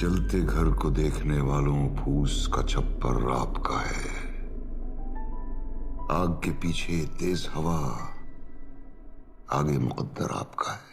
जलते घर को देखने वालों फूस का छप्पर आपका है। आग के पीछे तेज हवा, आगे मुकद्दर आपका है।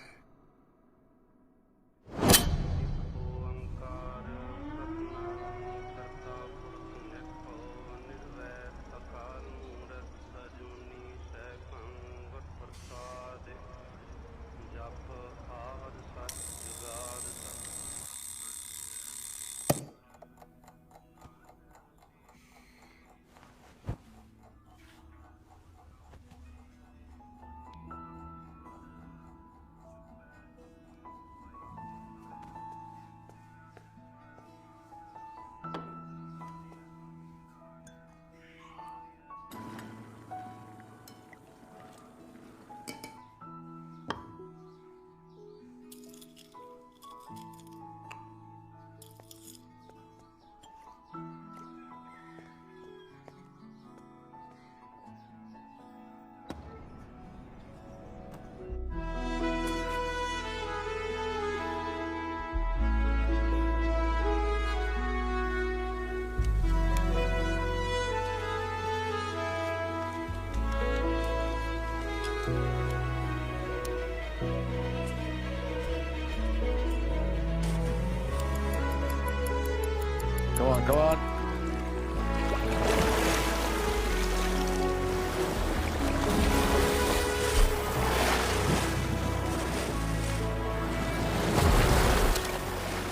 Come on, come on.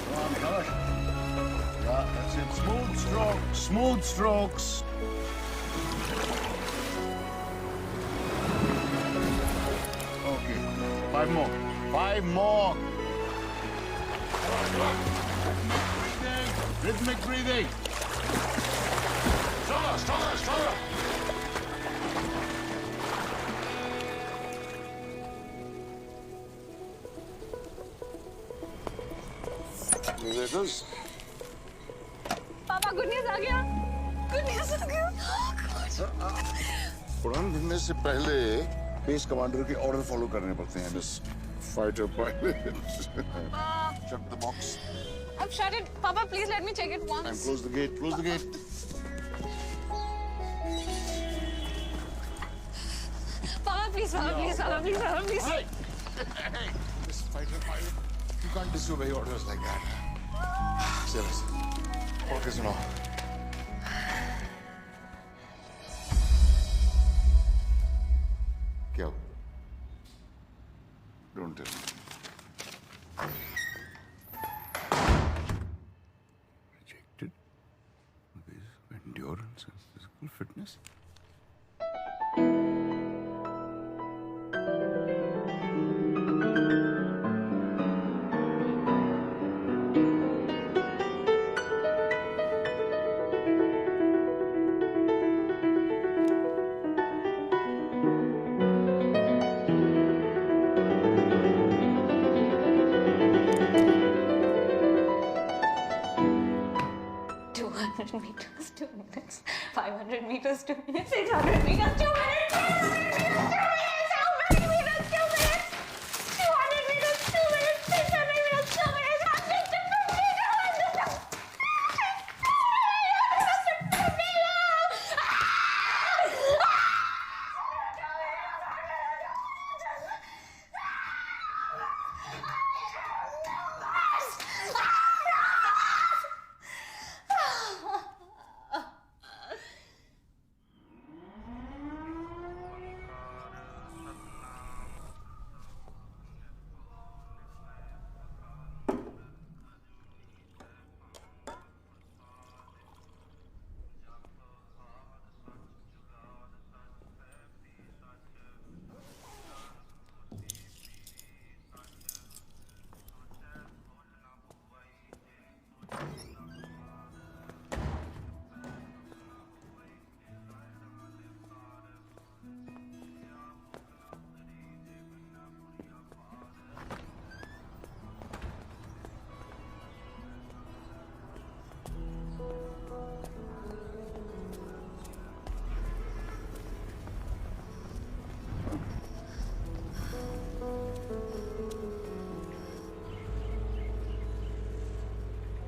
Come on, Josh. Yeah, that's it. Smooth strokes, smooth strokes. Okay, 5 more. 5 more. Rhythmic breathing. Stronger, stronger, stronger. Musicals. पापा गुड न्यूज़ आ गया। गुड न्यूज़ आ गया। उड़ान भरने से पहले बेस कमांडर के ऑर्डर फॉलो करने पड़ते हैं miss fighter pilot. Shut the box. I've shut it. Papa, please let me check it once. And close the gate. Close the gate. Papa, please, Papa, please, Papa, please, Papa, please. Hey! Hey! Miss fighter pilot, you can't disobey orders like that. Seriously. Okay, सुनो. क्या? Don't tell me. Rejected because of endurance and physical fitness. Meters, 2 minutes. 500 meters, 2 minutes. 600 meters, 2 minutes. 600 meters, 2 minutes. How many meters, 2 minutes? 200 meters, 2 minutes. 600 meters, 2 minutes. 100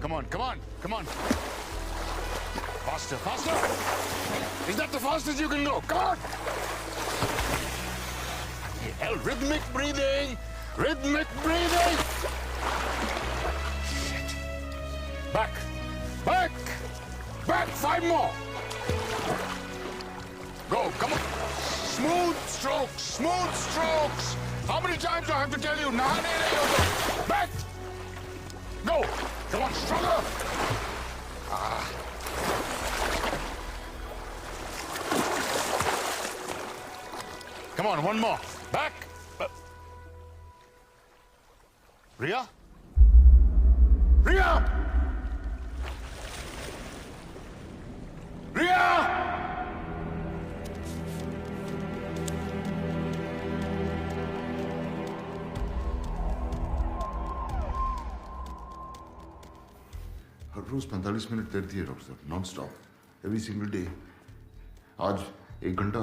Come on, come on, come on. Faster, faster. Is that the fastest you can go? Come on. Hell, rhythmic breathing. Rhythmic breathing. Shit. Back. Back. Back. 5 more. Go, come on. Smooth strokes. Smooth strokes. How many times do I have to tell you? Back. Go. Come on, stronger. Come on, one more. Back. Ria? Ria! Ria! Her rose 45 minute तैरती है doctor साहब, non stop, every single day. आज 1 घंटा,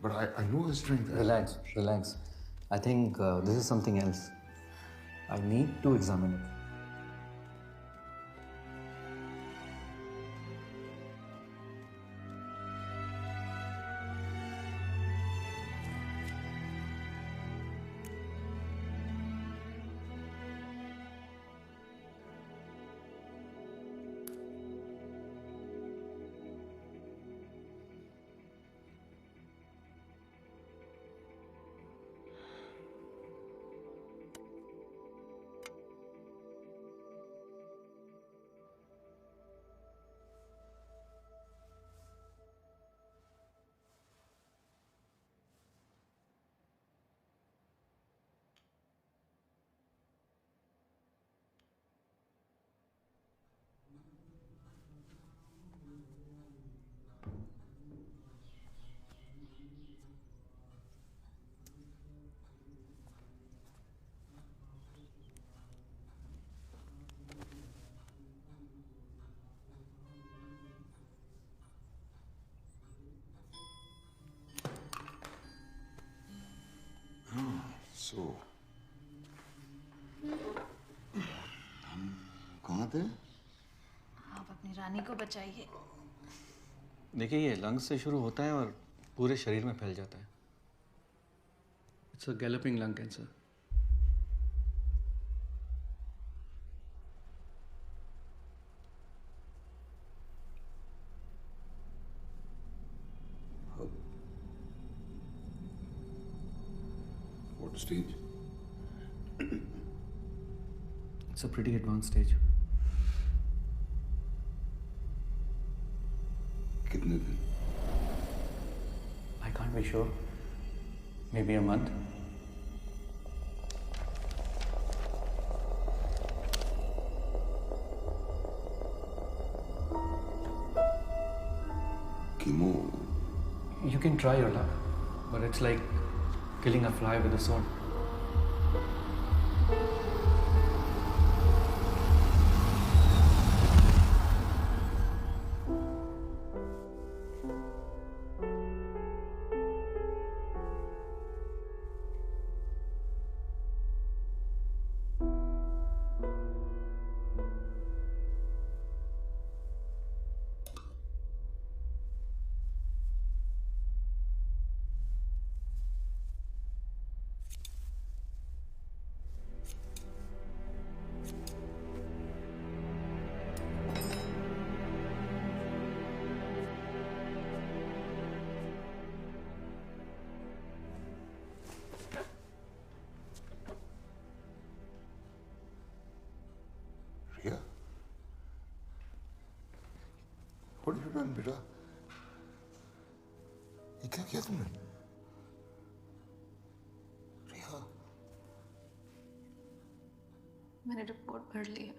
but I know her strength. Relax, relax. I think this is something else. I need to examine it. So, हम कहाँ थे? आप अपनी रानी को बचाइए. देखिए ये लंग्स से शुरू होता है और पूरे शरीर में फैल जाता है. It's a galloping lung cancer. What stage? It's a pretty advanced stage. कितने दिन? I can't be sure. Maybe a month. Chemo. You can try your luck, but it's like killing a fly with a sword. Ria? What have you done, बेटा? ये क्या किया तुमने? रिया? मैंने report भर ली है.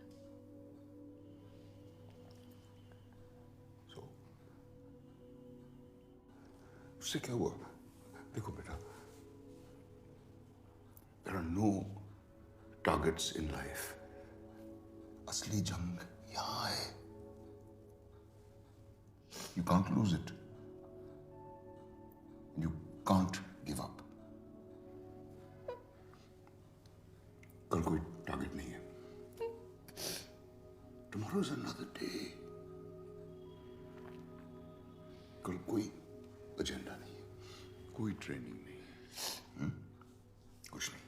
So, उससे क्या हुआ? देखो बेटा, there are no targets in life. असली जंग यहाँ है. You can't lose it. You can't give up. कल कोई टारगेट नहीं है. Tomorrow is another day. कल कोई एजेंडा नहीं, कोई ट्रेनिंग नहीं, कुछ नहीं.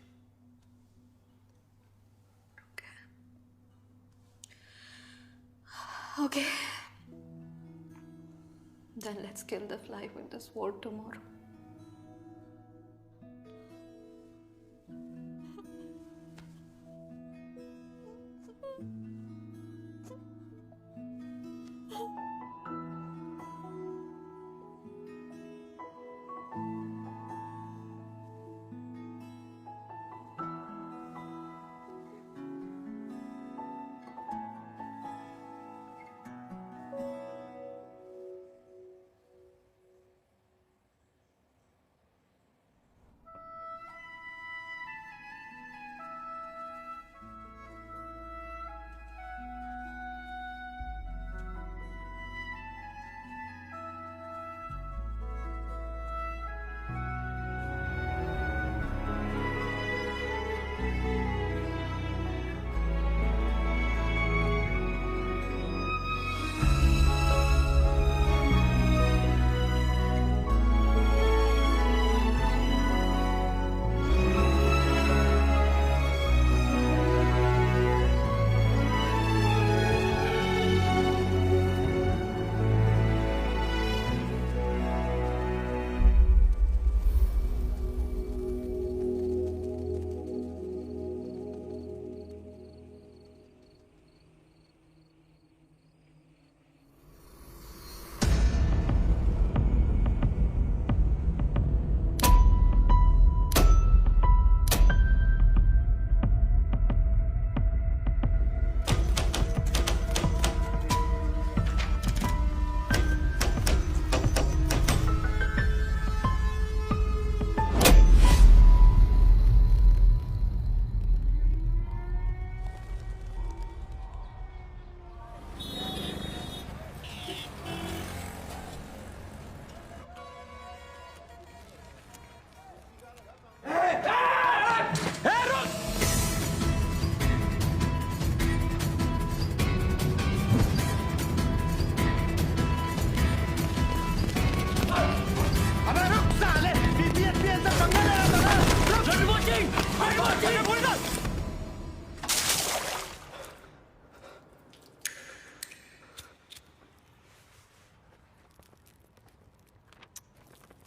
Okay. Then let's kill the fly with the sword tomorrow.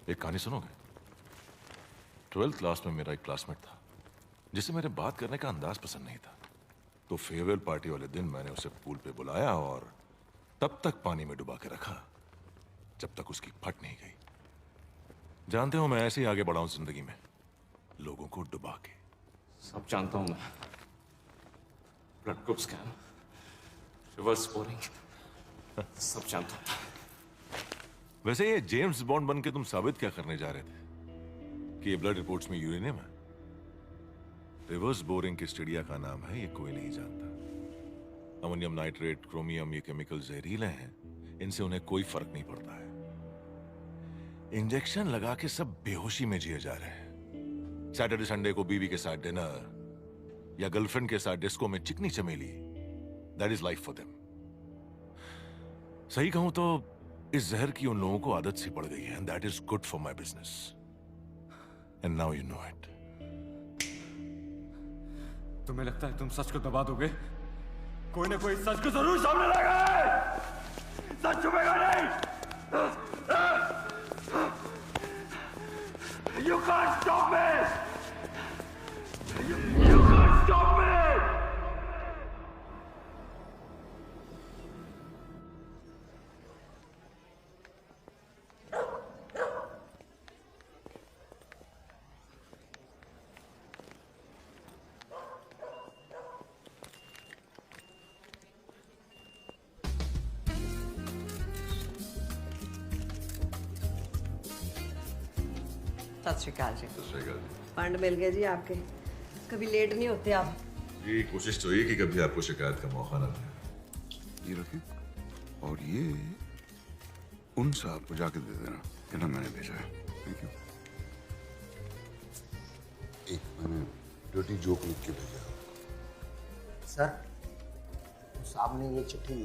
एक कहानी सुनोगे? 12th क्लास में मेरा एक क्लासमेट था जिसे मेरे बात करने का अंदाज पसंद नहीं था, तो फेयरवेल पार्टी वाले दिन मैंने उसे पूल पे बुलाया और तब तक पानी में डुबा के रखा जब तक उसकी फट नहीं गई. जानते हो, मैं ऐसे ही आगे बढ़ा हूं जिंदगी में, लोगों को डुबा के. सब जानता हूं मैं. Blood group scan, reverse scoring, सब जानता हूं. वैसे ये जेम्स बॉन्ड बन के तुम साबित क्या करने जा रहे थे कि ये ब्लड रिपोर्ट्स में यूरेनियम है? रिवर्स बोरिंग की स्टडिया का नाम है, ये कोई नहीं जानता. अमोनियम नाइट्रेट, क्रोमियम, ये केमिकल जहरीले हैं, इनसे उन्हें कोई फर्क नहीं पड़ता है. इंजेक्शन लगा के सब बेहोशी में जिए जा रहे हैं. सैटरडे संडे को बीवी के साथ डिनर या गर्लफ्रेंड के साथ डिस्को में चिकनी चमेली, that is life for them. सही कहूं तो इस जहर की उन लोगों को आदत सी पड़ गई है, and that is good for my business. And now you know it. तुम्हें लगता है तुम सच को दबा दोगे? कोई ना कोई सच को जरूर सामने लाएगा. सच छुपेगा नहीं. You can't stop me. You can't stop me. सत श्री अकाल जी. फंड मिल गए जी आपके. कभी लेट नहीं होते आप. जी कोशिश तो ये कि कभी आपको शिकायत का मौका ना मिले. ये रखिए, और ये उन साहब को जाके दे देना कि ना मैंने भेजा है. Thank you. एक मैंने डर्टी जोक लिख के भेजा. सर, सामने ये चिट्ठी।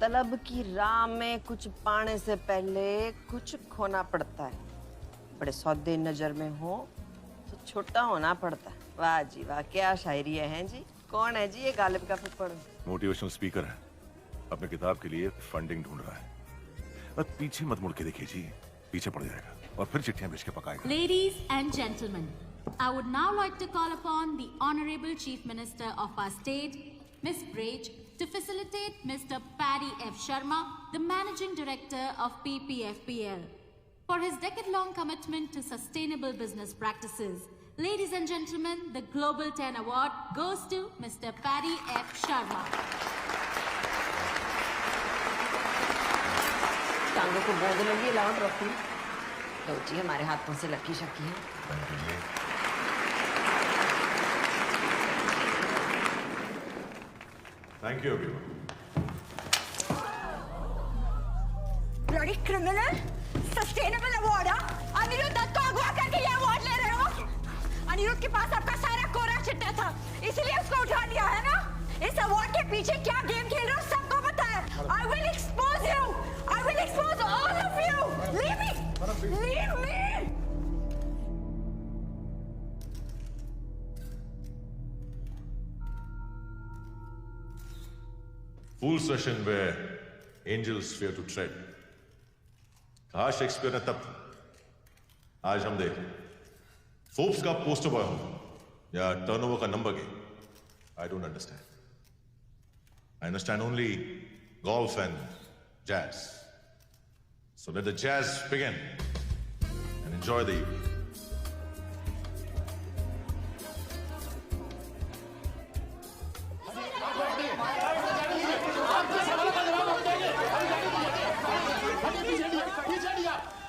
तलब की राह में कुछ पाने से पहले कुछ खोना पड़ता है। बड़े सौदे नजर में हो तो छोटा होना पड़ता है। वाह जी वाह, क्या शायरी है जी। कौन है जी ये गालिब का फुफड़? मोटिवेशनल स्पीकर है, अपने किताब के लिए फंडिंग ढूंढ रहा है। बस पीछे मत मुड़ के देखिए जी, पीछे पड़ जाएगा और फिर चिट्ठियां भेज के पकाएगा। Ladies and gentlemen, I would now like to call upon the Honorable Chief Minister of our state, Ms. Braj, to facilitate Mr. Paddy F. Sharma, the Managing Director of PPFPL, for his decade-long commitment to sustainable business practices. Ladies and gentlemen, the Global 10 Award goes to Mr. Paddy F. Sharma. टांगों को बोझ लगी, लाओ trophy. लो जी, हमारे हाथों से lucky शकी है। Thank you everyone. Bloody criminal, sustainable award. Anirudh Dutt को अगवा करके ये अवार्ड ले रहे हो। अनिरुद्ध के पास आपका सारा कोरा चिट्टा था, इसलिए उसको उठा लिया है ना। इस अवार्ड के पीछे क्या गेम खेल रहे हो सबको पता है। I will expose you. I will expose all of you. Leave me. Leave me. Fool session where angels fear to tread. कहा शेक्सपियर ने तब, आज हम देख फोर्ब्स का पोस्टर बॉय हूं या टर्नओवर का number game. I don't understand. I understand only golf and jazz. So let the jazz begin and enjoy the evening.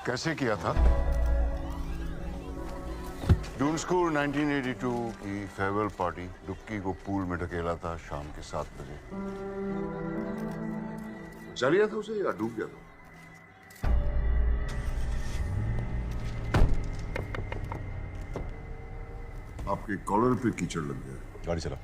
कैसे किया था? डून स्कूल 1982 की फेयरवेल पार्टी, डुक्की को पूल में ढकेला था शाम के 7 बजे। चल गया था उसे या डूब गया था? आपके कॉलर पे कीचड़ लग गया। गाड़ी चला।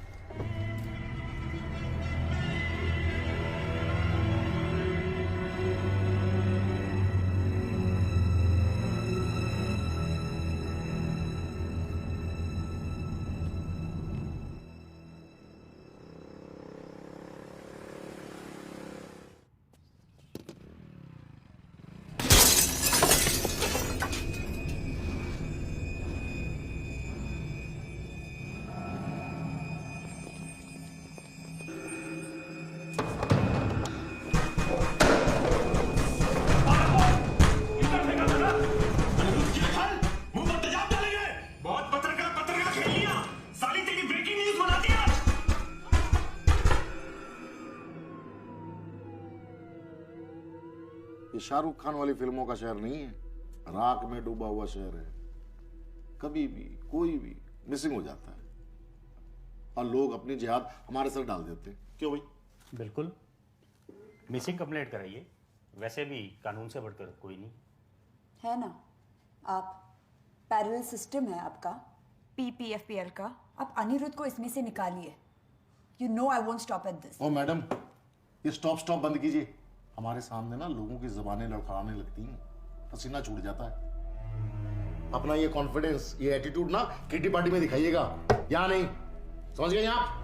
ये शाहरुख खान वाली फिल्मों का शहर नहीं है, राख में डूबा हुआ शहर है। कभी भी कोई भी मिसिंग हो जाता है और लोग अपनी जिहाद हमारे सर डाल देते हैं। क्यों भाई? बिल्कुल, मिसिंग कंप्लेंट कराइए। वैसे भी कानून से बढ़कर कोई नहीं है ना। आप पैरेलल सिस्टम है आपका PPFPL का। आप अनिरुद्ध को इसमें से निकालिए। You know I won't stop at this. ओ मैडम, ये स्टॉप बंद कीजिए। हमारे सामने ना लोगों की जुबानें लड़खड़ाने लगती हैं, पसीना छूट जाता है। अपना ये कॉन्फिडेंस, ये एटीट्यूड ना किटी पार्टी में दिखाइएगा, या नहीं? समझ गए आप?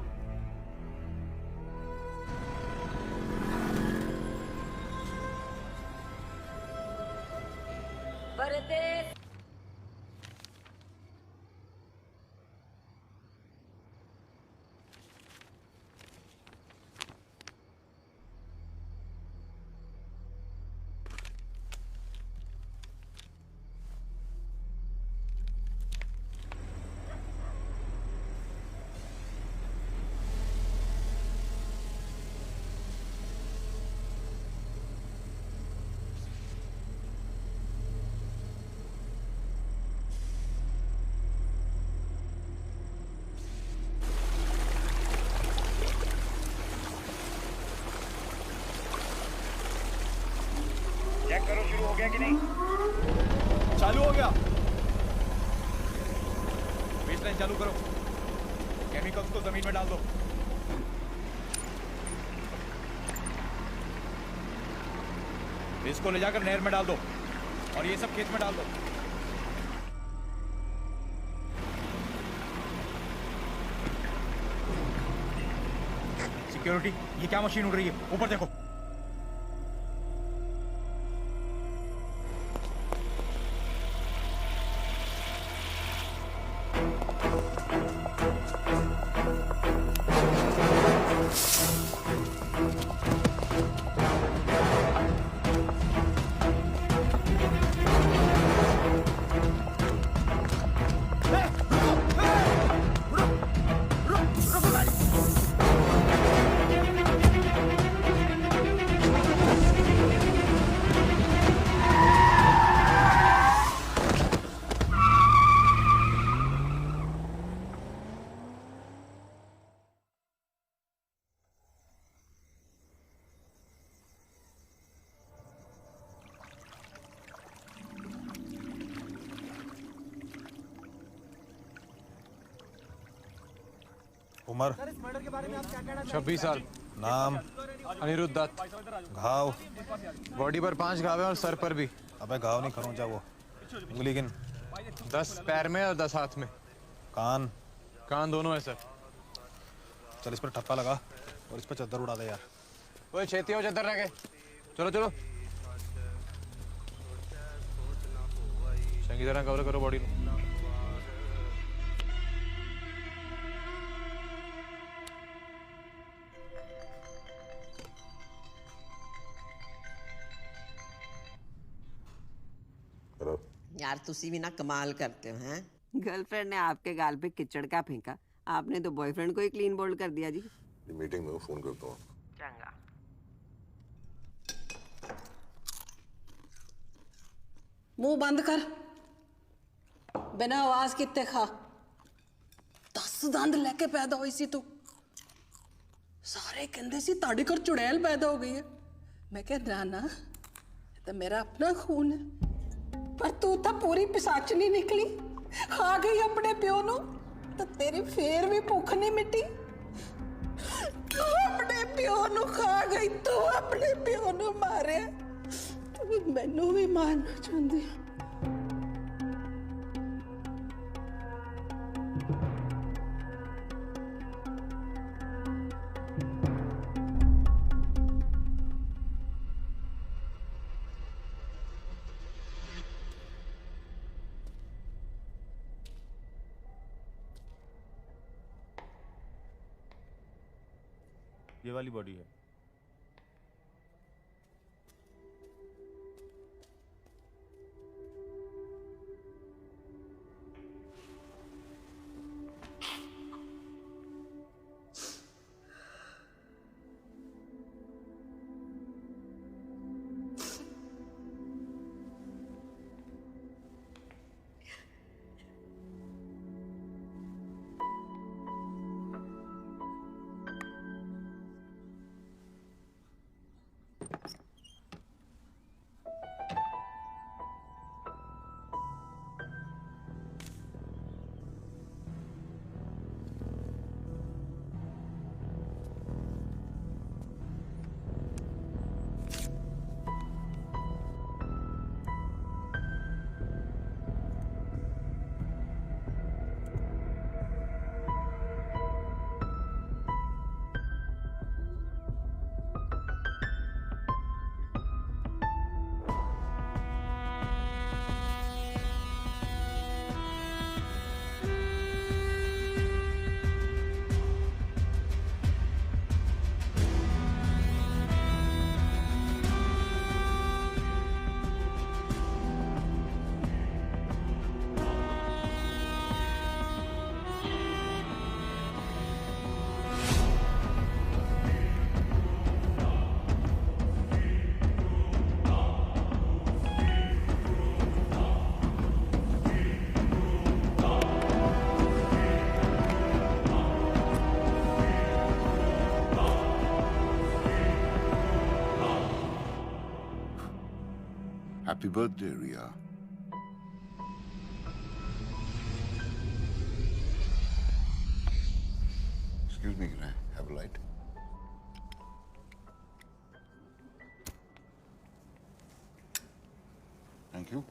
चेक करो शुरू हो गया कि नहीं। चालू हो गया। बेसलाइन चालू करो, केमिकल्स को जमीन में डाल दो। इसको ले जाकर नहर में डाल दो और ये सब खेत में डाल दो। सिक्योरिटी, ये क्या मशीन उड़ रही है? ऊपर देखो। उम्र 26 साल। नाम अनिरुद्ध दत्त। घाव बॉडी पर 5 घाव हैं और सर पर भी। अबे घाव नहीं खरोंचा वो। उंगली गिन। 10 पैर में और 10 हाथ में। कान दोनों है सर। चल इस पर ठप्पा लगा और इस पर चद्दर उड़ा दे यार। ओए छेती हो चद्दर लगे। चलो चलो चंगी तरह कवर करो बॉडी को। यार तुसी भी ना कमाल करते हो हैं। गर्लफ्रेंड ने आपके गाल पे किचड़ का फेंका, आपने तो बॉयफ्रेंड को ही क्लीन बोल्ड कर दिया जी। मीटिंग में फोन करता हूँ। चंगा। मुंह बंद कर, बिना आवाज किते खा। 10 दंद लेके पैदा हुई सी तू। सारे कहंदे सी ताड़ी घर चुड़ैल पैदा हो गई है। मैं कह ना ये तो मेरा अपना खून है, पर तू तो पूरी पिसाचनी निकली। खा गई अपने प्यो नू, तो तेरी फेर भी भुख नहीं मिटी। तू अपने प्यो नू खा गई, तू अपने प्यो नू मारे, तू मैनू भी मारना चाहती है। ये वाली बॉडी है। Happy birthday, Ria. Excuse me, can I have a light? Thank you.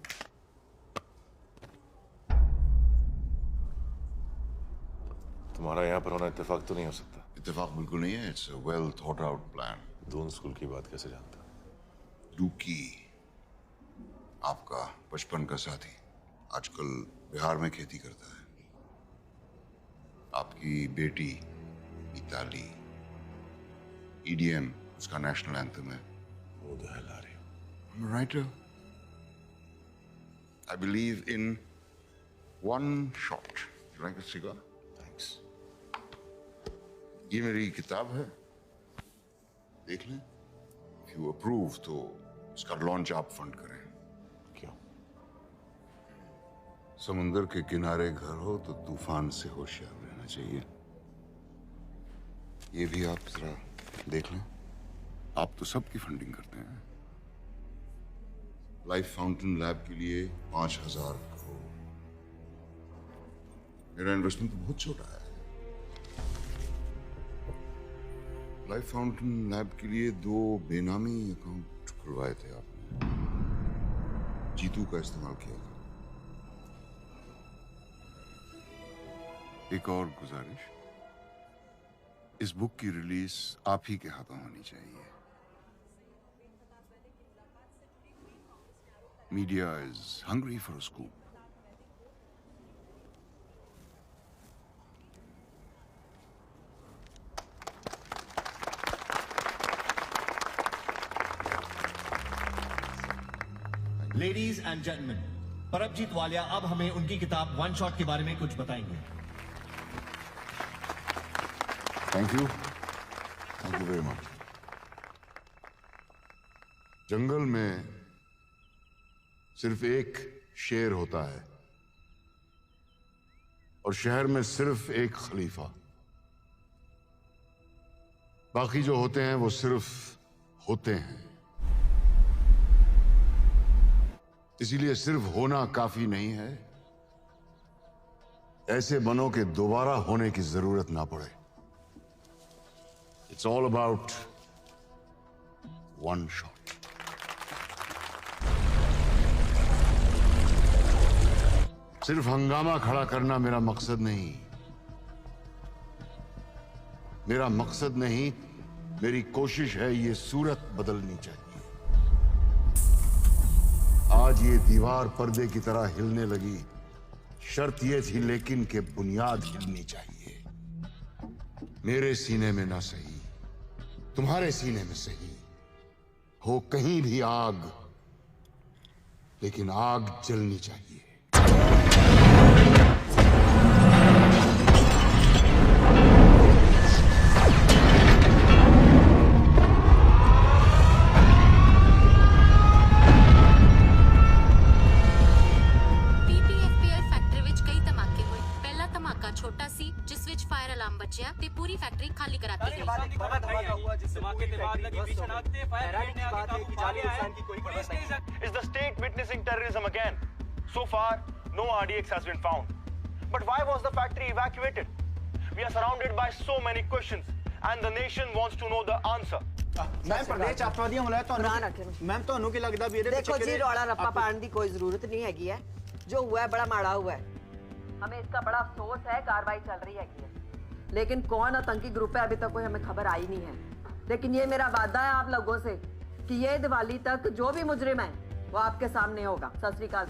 तुम्हारा यहाँ पर होना इत्तेफाक तो नहीं हो सकता। इत्तेफाक बिल्कुल नहीं है। It's a well thought out plan. Doon school की बात कैसे जानता? डूकी, आपका बचपन का साथी, आजकल बिहार में खेती करता है। आपकी बेटी मिताली, EDM उसका नेशनल एंथम है। Who the hell are you? I'm a writer. I believe in one shot. You like a cigar? Thanks. ये मेरी किताब है, देख लें। If you approve तो इसका लॉन्च आप फंड करें। क्यों? समुंदर के किनारे घर हो तो तूफान से होशियार रहना चाहिए। ये भी आप जरा देख लें। आप तो सबकी फंडिंग करते हैं। लाइफ फाउंटेन लैब के लिए 5,000 करोड़। मेरा इन्वेस्टमेंट तो बहुत छोटा है। लाइफ फाउंटेन लैब के लिए 2 बेनामी अकाउंट खुलवाए थे आपने। जीतू का इस्तेमाल किया था। एक और गुजारिश, इस बुक की रिलीज आप ही के हाथों होनी चाहिए। Media is hungry for a scoop. Ladies and gentleman, Paramjit Walia अब हमें उनकी किताब वन शॉट के बारे में कुछ बताएंगे। Thank you very much. जंगल में सिर्फ एक शेर होता है और शहर में सिर्फ एक खलीफा। बाकी जो होते हैं वो सिर्फ होते हैं। इसीलिए सिर्फ होना काफी नहीं है, ऐसे बनों के दोबारा होने की जरूरत ना पड़े। It's all about one shot. सिर्फ हंगामा खड़ा करना मेरा मकसद नहीं। मेरा मकसद नहीं, मेरी कोशिश है ये सूरत बदलनी चाहिए। आज ये दीवार पर्दे की तरह हिलने लगी, शर्त ये थी लेकिन कि बुनियाद हिलनी चाहिए। मेरे सीने में ना सही, तुम्हारे सीने में सही हो कहीं भी आग, लेकिन आग जलनी चाहिए। Is the state witnessing terrorism again? So far, no RDX has been found. But why was the factory evacuated? We are surrounded by so many questions, and the nation wants to know the answer. Ma'am प्रदेश आतंकवादियों हमला तो ma'am तो की लगदा भी देखो जी, रौला रप्पा पाने की कोई जरूरत नहीं हैगी है। जो हुआ है बड़ा माड़ा हुआ है। हमें इसका बड़ा अफसोस है, कार्रवाई चल रही है। लेकिन कौन आतंकी ग्रुप है अभी तक कोई हमें खबर आई नहीं है। लेकिन ये मेरा वादा है आप लोगों से कि ये दिवाली तक जो भी मुजरिम है वो आपके सामने होगा। सत श्री अकाल।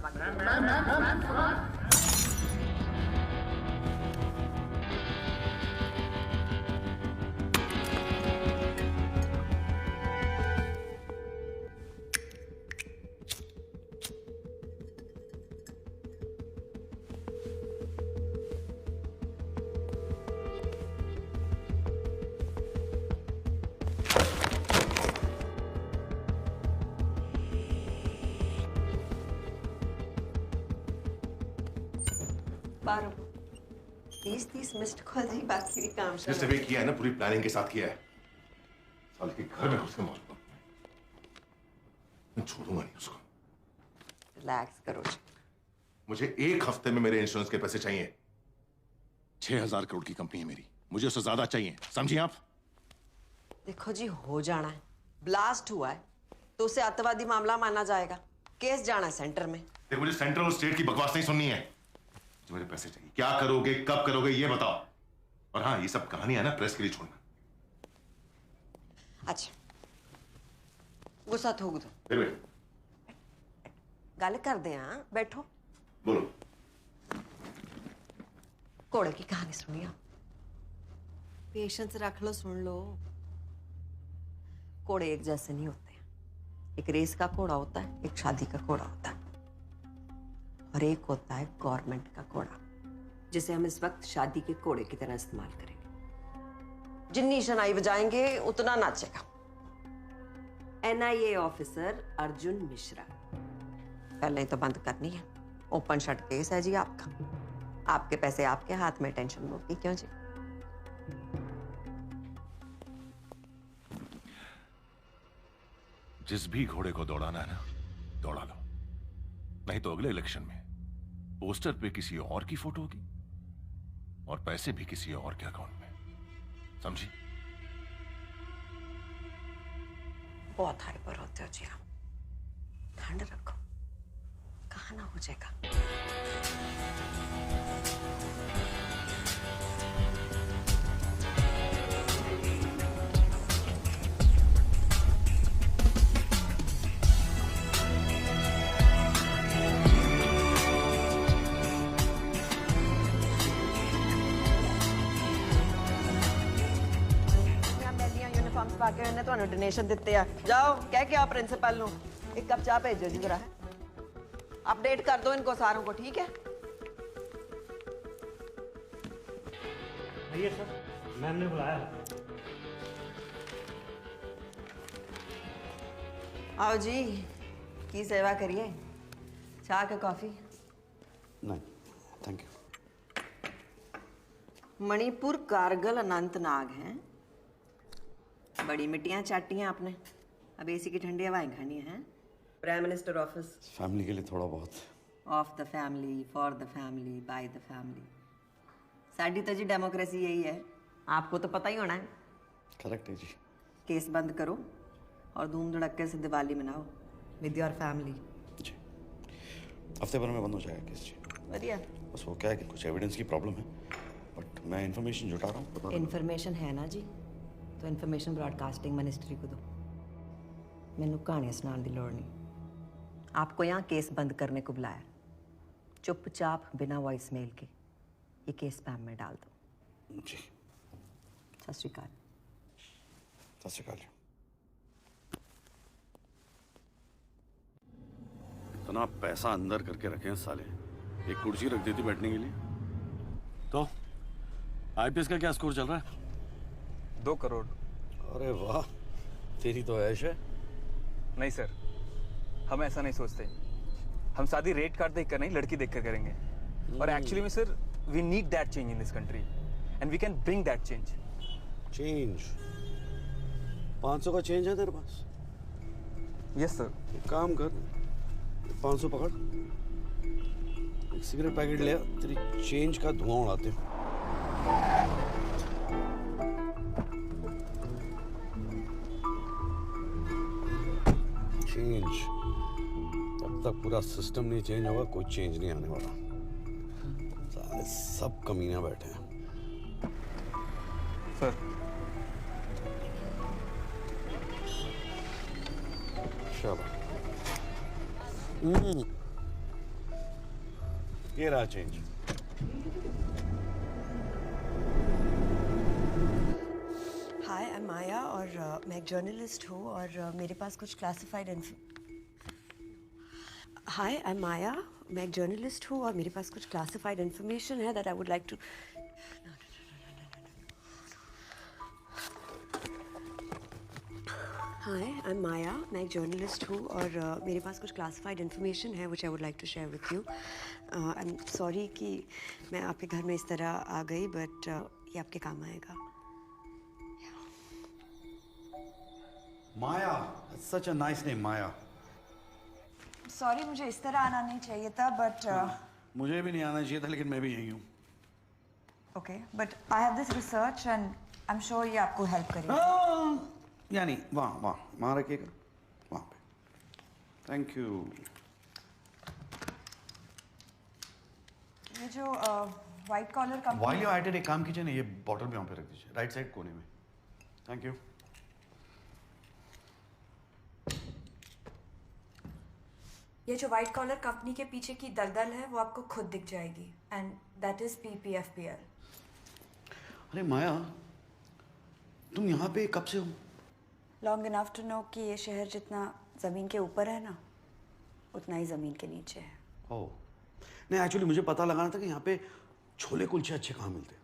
बारो 30 मिस्ड कॉल जी, बाकी भी काम जिस भी किया है ना पूरी प्लानिंग के साथ किया है। साल के घर में घुस के मौत, मैं छोड़ूंगा नहीं उसको। रिलैक्स करो जी। मुझे 1 हफ्ते में मेरे इंश्योरेंस के पैसे चाहिए। 6,000 करोड़ की कंपनी है मेरी। मुझे उससे ज्यादा चाहिए, समझिए आप? देखो जी, हो जाना है, ब्लास्ट हुआ है तो उसे अतवादी मामला माना जाएगा, केस जाना है सेंटर में। देखो, मुझे सेंट्रल और स्टेट की बकवास नहीं सुननी है। जो मेरे पैसे चाहिए, क्या करोगे, कब करोगे, ये बताओ। और हाँ, ये सब कहानी है ना, प्रेस के लिए छोड़ना। अच्छा, गुस्सा थोक दो, फिर भी गल कर दे। हाँ बैठो, बोलो। घोड़े की कहानी सुनिए आप। पेशेंस रख लो, सुन लो। घोड़े एक जैसे नहीं होते। एक रेस का घोड़ा होता है, एक शादी का घोड़ा होता है, और एक होता है गवर्नमेंट का घोड़ा, जिसे हम इस वक्त शादी के घोड़े की तरह इस्तेमाल करेंगे। जितनी शनाई बजाएंगे उतना नाचेगा। NIA ऑफिसर अर्जुन मिश्रा, पहले ही तो बंद करनी है। ओपन शट केस है जी आपका। आपके पैसे आपके हाथ में, टेंशन होगी क्यों जी? जिस भी घोड़े को दौड़ाना है ना, दौड़ा लो, नहीं तो अगले इलेक्शन में पोस्टर पे किसी और की फोटो होगी और पैसे भी किसी और के अकाउंट में, समझी? बहुत हाइपर होते हो जी आप। ठंड रखो, कहाँ ना हो जाएगा। बाकी उन्हें तो डोनेशन दिते आ। जाओ कह के आओ प्रिंसिपल नु एक कप चाह भेजो जी जरा। अपडेट कर दो इनको सारों को, ठीक है? आइए सर, मैम ने बुलाया। आओ जी, की सेवा करिए। चाह के कॉफी? नहीं थैंक यू। मणिपुर, कारगिल, अनंतनाग हैं। बड़ी मिट्टियां चाटी हैं आपने, अब एसी की ठंडी हवाएं खानी है। प्राइम मिनिस्टर ऑफिस, फैमिली के लिए थोड़ा बहुत। Of the family, for the family, by the family. साडी तो जी डेमोक्रेसी यही है, आपको तो पता ही होना है। करेक्ट है जी। केस बंद करो और धूम धड़क्के से दिवाली मनाओ विद योर फैमिली। जी, हफ्ते भर में बंद हो जाएगा केस जी। बढ़िया। बस वो क्या है कि कुछ एविडेंस की प्रॉब्लम है, बट मैं इन्फॉर्मेशन जुटा रहा हूँ। इन्फॉर्मेशन है ना जी, तो इन्फॉर्मेशन ब्रॉडकास्टिंग मिनिस्ट्री को दो। मैनू कहानियां सुनाने की लोड़ नहीं। आपको यहाँ केस बंद करने को बुलाया, चुपचाप बिना वॉइस मेल के ये केस स्पैम में डाल दो। जी। सत श्री अकाल। सत श्री अकाल। इतना पैसा अंदर करके रखे हैं साले, एक कुर्सी रख देती बैठने के लिए। तो IPS का क्या स्कोर चल रहा है? 2 करोड़। अरे वाह, तेरी तो ऐश है। नहीं सर, हम ऐसा नहीं सोचते। हम शादी रेट कार्ड देखकर नहीं, लड़की देखकर करेंगे। और एक्चुअली में sir, we need that change in this country and we can bring that change. Change? 500 का चेंज है तेरे पास? Yes sir. एक काम कर, 500 पकड़, एक सिगरेट पैकेट ले आ, तेरी चेंज का धुआं उड़ाते हो। चेंज, जब तक पूरा सिस्टम नहीं चेंज होगा कोई चेंज नहीं आने वाला। साले सब कमीने बैठे हैं। सर, शाबाश। ये रहा चेंज। हाय, आई एम माया और मैं एक जर्नलिस्ट हूँ और मेरे पास कुछ क्लासिफाइड इन्फॉर्मेशन है that I would like to. Hi, I am Maya, मैं एक जर्नलिस्ट हूँ और मेरे पास कुछ क्लासिफाइड इन्फॉर्मेशन है which I would like to share with you. I am sorry कि मैं आपके घर में इस तरह आ गई, बट ये आपके काम आएगा। Maya, such a nice name, Maya. Sorry, मुझे इस तरह आना नहीं चाहिए था, बट मुझे भी नहीं आना चाहिए था, लेकिन मैं भी यही हूँ। Okay, but I have this research and I'm sure ये आपको help करेगा. यानी वहाँ रखिएगा, वहाँ पे. Thank you. ये जो white collar company. While you're at it, एक काम कीजिए ना, ये बॉटल भी वहाँ पे रख दीजिए, राइट साइड कोने में. Thank you. ये जो व्हाइट कॉलर कंपनी के पीछे की दलदल है वो आपको खुद दिख जाएगी एंड दैट इज PPFPL. अरे माया, तुम यहाँ पे कब से हो? लॉन्ग इनफ टू नो कि ये शहर जितना ज़मीन के ऊपर है ना उतना ही ज़मीन के नीचे है. ओह नहीं, एक्चुअली मुझे पता लगाना था कि यहाँ पे छोले कुलचे अच्छे कहाँ मिलते हैं.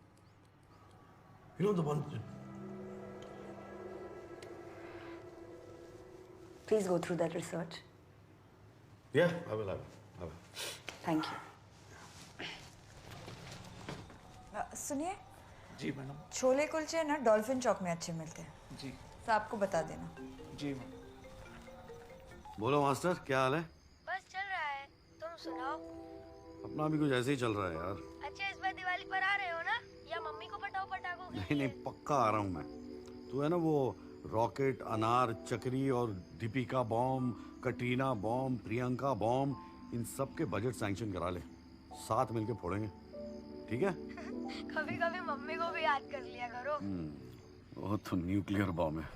You know the one. Please go through that research. Yeah, I will. Thank you. सुनिए. जी मैडम. छोले कुलचे ना डॉल्फिन चौक में अच्छे मिलते हैं. जी. तो आपको बता देना. जी मैम. बोलो मास्टर, क्या हाल है? बस चल रहा है, तुम सुनाओ. अपना भी कुछ ऐसे ही चल रहा है यार. अच्छा, इस बार दिवाली पर आ रहे हो ना, या मम्मी को पटाओ पटाखों के नहीं, पक्का आ रहा हूँ मैं. तू है ना वो रॉकेट, अनार, चक्री और Deepika bomb, Katrina bomb, Priyanka bomb, इन सब के बजट सैंक्शन करा ले. साथ मिलके फोड़ेंगे, ठीक है? कभी कभी मम्मी को भी याद कर लिया करो. वो तो न्यूक्लियर बॉम्ब है.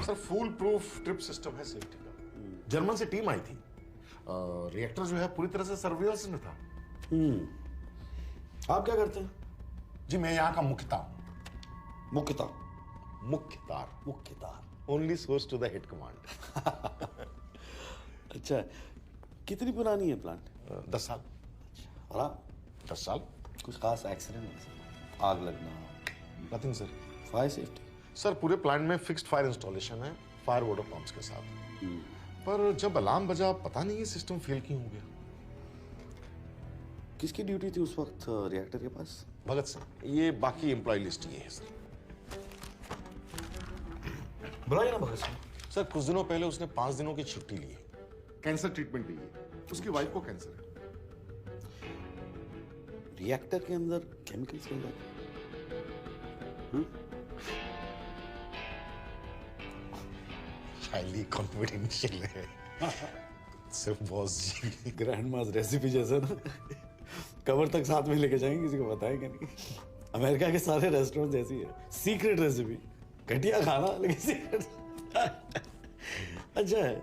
Sir full proof trip system है सेफ्टी का. जर्मन से टीम आई थी. रिएक्टर जो है पूरी तरह से सर्विलेंस में था. आप क्या करते हैं? जी मैं यहाँ का Mukhtar. Only source to the head command. अच्छा, कितनी पुरानी है प्लांट? 10 साल. और आप? 10 साल. कुछ खास एक्सीडेंट, आग लगना? Nothing sir. Fire safety? Sir पूरे प्लांट में फिक्स्ड फायर इंस्टॉलेशन है, फायर वाटर पंप्स के साथ. पर जब अलार्म बजा पता नहीं ये सिस्टम फेल क्यों हो गया. किसकी ड्यूटी थी उस वक्त रिएक्टर के पास? भगत सिंह. ये बाकी एम्प्लॉय लिस्ट ये है सर. बुलाइए ना भगत सिंह. सर कुछ दिनों पहले उसने 5 दिनों की छुट्टी ली है. कैंसर ट्रीटमेंट ली है. उसकी वाइफ को कैंसर है. रिएक्टर के अंदर केमिकल्स मिल जाते हैं. हाईली कॉन्फिडेंशियल है. सिर्फ बॉस जी. ग्रैंडमास रेसिपी जैसा ना, कवर तक साथ में लेके जाएंगे, किसी को बताएंगे नहीं. अमेरिका के सारे रेस्टोरेंट जैसी है. सीक्रेट रेसिपी, घटिया खाना लेकिन सीक्रेट. अच्छा है.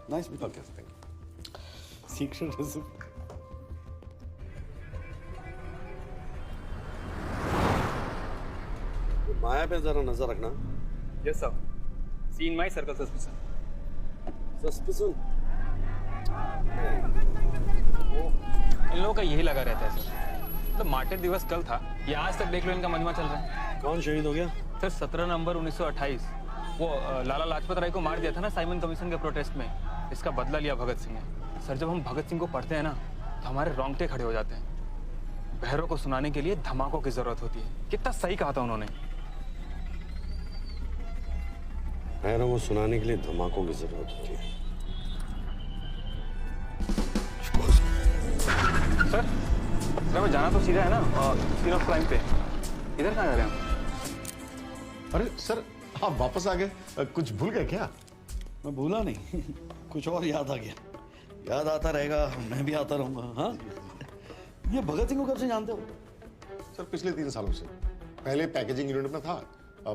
Nice meeting. Secret recipe. Maya पे जरा नजर रखना. Yes sir. See in my circle suspicion. इन लोगों का यही लगा रहता है सर. मतलब मार्टिर दिवस कल था, ये आज तक देख लो इनका मजमा चल रहा है. कौन शहीद हो गया? सर 17 नवंबर 1928 वो लाला लाजपत राय को मार दिया था ना साइमन कमीशन के प्रोटेस्ट में. इसका बदला लिया भगत सिंह ने. सर जब हम भगत सिंह को पढ़ते हैं ना तो हमारे रोंगटे खड़े हो जाते हैं. बहरों को सुनाने के लिए धमाकों की जरूरत होती है. कितना सही कहा था उन्होंने. बहरों को सुनाने के लिए धमाकों की जरूरत होती है. सर मैं जाना तो सीधा है ना सीन ऑफ क्राइम पे. इधर कहाँ जा रहे हैं हम? अरे सर आप वापस आ गए. कुछ भूल गए क्या? मैं भूला नहीं. कुछ और याद आ गया. याद आता रहेगा, मैं भी आता रहूंगा. हाँ, ये भगत सिंह को कब से जानते हो? सर पिछले 3 सालों से. पहले पैकेजिंग यूनिट में था,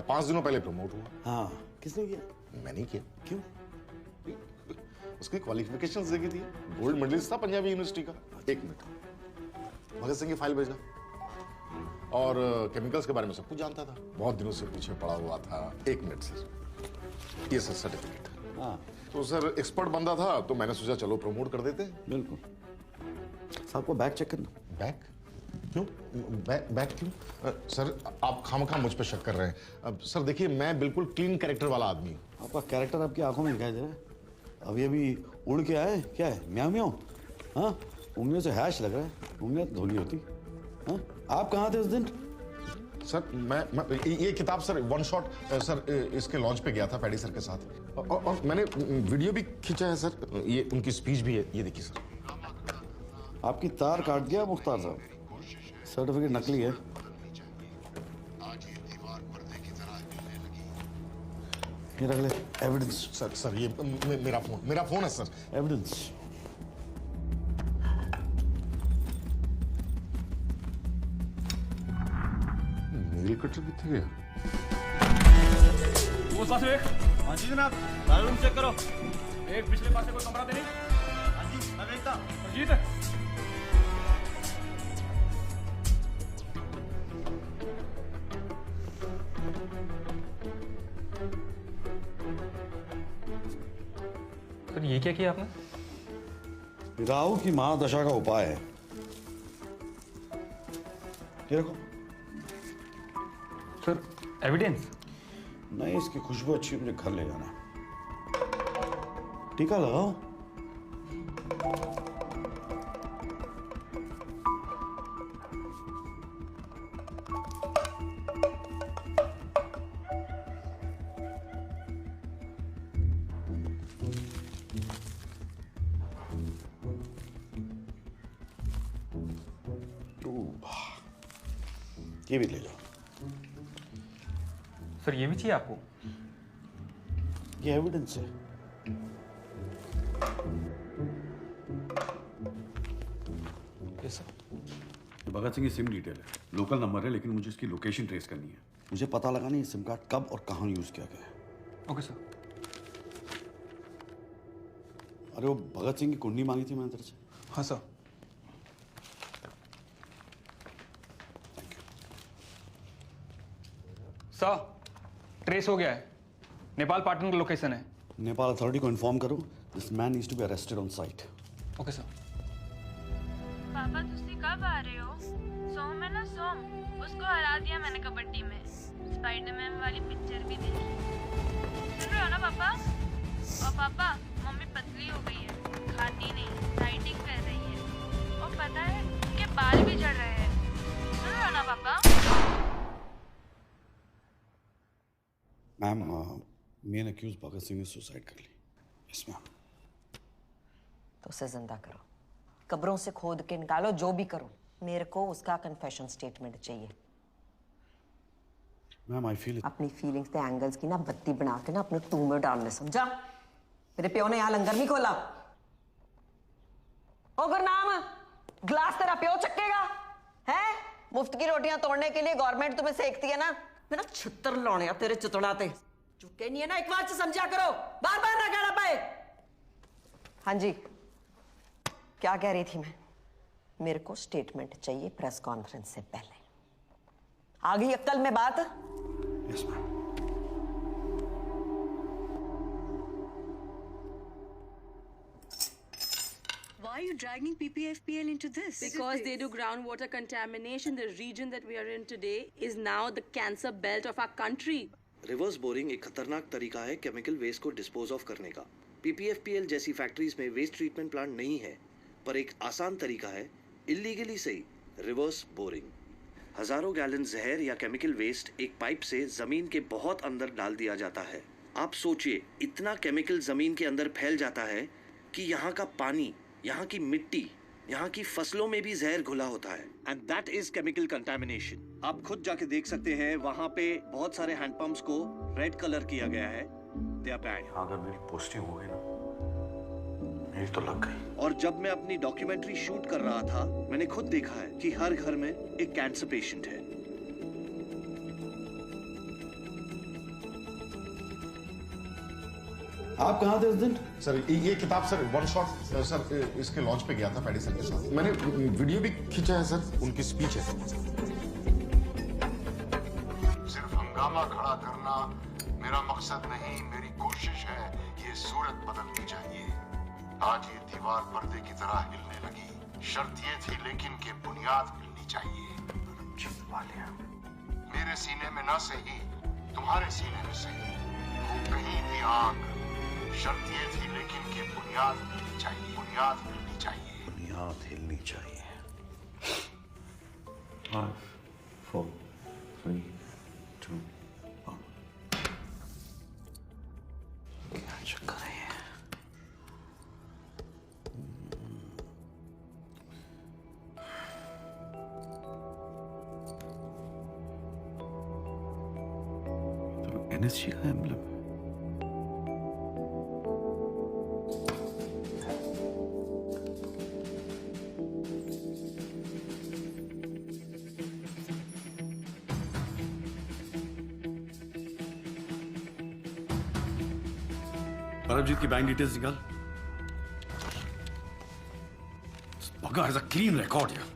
5 दिनों पहले प्रमोट हुआ. हाँ, किसने किया? मैंने किया. क्यों? उसकी क्वालिफिकेशंस देखी थी. गोल्ड मेडलिस्ट था पंजाबी यूनिवर्सिटी का. 1 मिनट. भगत सिंह की फाइल भेजना और केमिकल्स के बारे में सब कुछ जानता था. बहुत दिनों से पीछे पड़ा हुआ था. 1 मिनट सर. ये सर सर्टिफिकेट. हाँ. तो सर एक्सपर्ट बंदा था तो मैंने सोचा चलो प्रमोट कर देते हैं. बिल्कुल. साहब को बैग चेक करना. बैग क्यों? बैग क्यों? सर आप खामखा मुझ पे शक कर रहे हैं. सर देखिए मैं बिल्कुल क्लीन कैरेक्टर वाला आदमी हूँ. आपका कैरेक्टर आपकी आंखों में दिखाई दे रहा है. अभी अभी उड़ के आए. क्या है? म्याऊ म्याऊ. हाँ, उंगलियों से हैश लग रहा है. उंगलियां धोनी होती. हाँ, आप कहाँ थे उस दिन? सर मैं ये किताब सर 1 शॉट सर इसके लॉन्च पे गया था पैडी सर के साथ. और मैंने वीडियो भी खींचा है सर. ये उनकी स्पीच भी है. ये देखिए सर. आपकी तार काट दिया मुख्तार साहब। सर्टिफिकेट नकली है। ये रख ले एविडेंस। सर ये मेरा फोन है सर। एविडेंस। नील कटर कितने गया? वो साथ एक। हाँ जी जनाब, सारा रूम चेक करो। एक पिछले पासे कोई कमरा तो नहीं? हाँ जी, मैं देखता। अजीत सर, ये क्या किया आपने? राहु की महादशा का उपाय है। ये रखो। Sir, evidence? नहीं, इसकी खुशबू अच्छी, मुझे घर ले जाना है। टीका लगाओ। ये भी ले जाओ। सर, ये भी चाहिए आपको? ये एविडेंस है। Yes sir. भगत सिंह की सिम डिटेल है, लोकल नंबर है, लेकिन मुझे इसकी लोकेशन ट्रेस करनी है। मुझे पता लगाना है सिम कार्ड कब और कहाँ यूज किया गया है। Okay sir. अरे वो भगत सिंह की कुंडली मांगी थी मैंने तेरे से। हाँ सर। सर, ट्रेस हो गया है। नेपाल पाटन का लोकेशन है। नेपाल अथॉरिटी को इन्फॉर्म करो, this man needs to be arrested on site. Okay sir. पापा तुसी कब आ रहे हो? सोम है ना, सोम, उसको हरा दिया मैंने कबड्डी में। स्पाइडरमैन वाली पिक्चर भी देखी। सुन रहे हो ना पापा? और पापा, मम्मी पतली हो गई है, खाती नहीं, डाइटिंग कर रही है, और पता है उनके बाल भी झड़ रहे हैं। सुन रहे हो ना पापा? Ma'am, main accused Bhagat Singh ने सुसाइड कर ली। Yes ma'am. तो उसे जिंदा करो, कब्रों से खोद के निकालो, जो भी करो, मेरे को उसका कन्फेशन स्टेटमेंट चाहिए। मैम आई फील अपनी फीलिंग्स के एंगल्स की ना बत्ती बना के ना अपने टू में डालने, समझा? मेरे प्यो ने यहाँ लंगर नहीं खोला। ओ गुरनाम, ग्लास तेरा प्यो चक्केगा है? मुफ्त की रोटियां तोड़ने के लिए गवर्नमेंट तुम्हें सेकती है ना। मेरा छितर लाने तेरे चितड़ाते चुके नहीं है ना, एक बार से समझा करो, बार बार ना कहना पाए। हाँ जी, क्या कह रही थी मैं? मेरे को स्टेटमेंट चाहिए प्रेस कॉन्फ्रेंस से पहले। आ गई अक्ल में बात? Yes ma'am. Why are you dragging PPFPL into this? Because they do groundwater contamination. The region that we are in today is now the cancer belt of our country. Reverse boring एक खतरनाक तरीका है chemical waste को dispose of करने का। पीपीएफपीएल जैसी factories में waste treatment plant नहीं है, पर एक आसान तरीका है इलीगली सही रिवर्स बोरिंग। हजारों गैलन जहर या केमिकल वेस्ट एक पाइप से जमीन के बहुत अंदर डाल दिया जाता है। आप सोचिए, इतना केमिकल जमीन के अंदर फैल जाता है कि यहाँ का पानी, यहाँ की मिट्टी, यहाँ की फसलों में भी जहर घुला होता है। And that is chemical contamination. आप खुद जाके देख सकते हैं, वहाँ पे बहुत सारे हैंडपंप्स को रेड कलर किया गया है। They are bad. अगर मेरी पोस्टिंग हो गई ना, मेरी तो लग गई। और जब मैं अपनी डॉक्यूमेंट्री शूट कर रहा था, मैंने खुद देखा है कि हर घर में एक कैंसर पेशेंट है। आप कहाँ थे उस दिन? सर ये किताब सर वन शॉट सर इसके लॉन्च पे गया था पैडी सर के साथ। मैंने वीडियो भी खींचा है सर, उनकी स्पीच है। सिर्फ हंगामा खड़ा करना मेरा मकसद नहीं, मेरी कोशिश है। ये सूरत बदलनी चाहिए। आज ये दीवार पर्दे की तरह हिलने लगी। शर्त ये थी लेकिन कि बुनियाद हिलनी चाहिए। मेरे सीने में ना सही, तुम्हारे सीने में सही, वो कहीं भी आग। शर्त ये थी लेकिन कि बुनियाद हिलनी चाहिए। बुनियाद हिलनी चाहिए। बुनियाद हिलनी चाहिए। 5, 4, 3, 2, 1। क्या चक्कर है? एनएसजी का एम्ब्लम है। परमजीत की बैंक डिटेल्स निकाल। Bugger has a clean record here.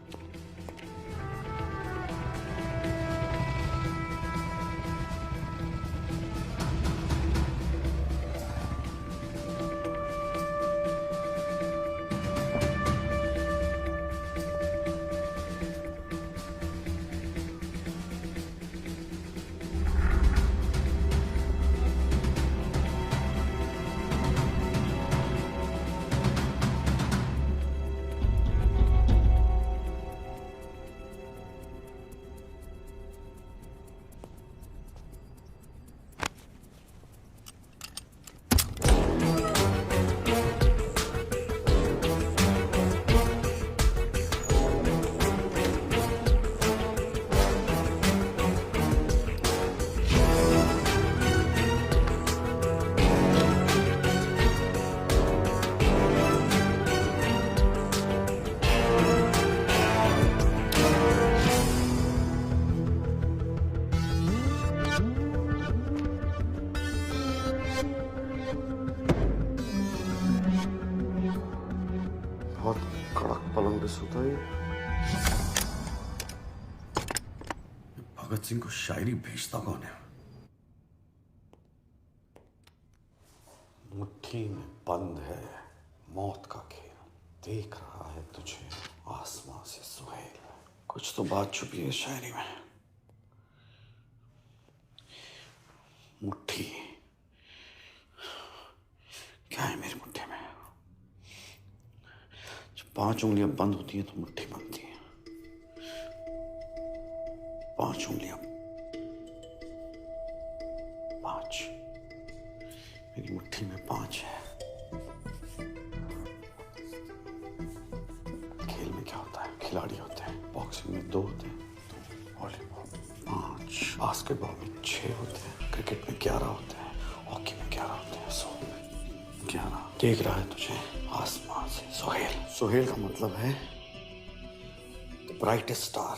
बहुत कड़क पलंग पे सोता है। भगत सिंह को शायरी भेजता कौन है? मुट्ठी में बंद है मौत का खेल, देख रहा है तुझे आसमां से सुहेल। कुछ तो बात छुपी है शायरी में। मुट्ठी क्या है मेरी मुट्ठी में? जब 5 उंगलियां बंद होती हैं तो मुट्ठी बनती है। 5 उंगलियां, 5। मेरी मुट्ठी में 5 है। खेल में क्या होता है? खिलाड़ी होते हैं। बॉक्सिंग में 2 होते हैं, वॉलीबॉल 5, बास्केटबॉल में 6 होते हैं, क्रिकेट में 11 होते हैं, हॉकी में 11 होते हैं, 100 में 11। देख रहा है तुझे आसमान से सुहेल। सुहेल का मतलब है the brightest star,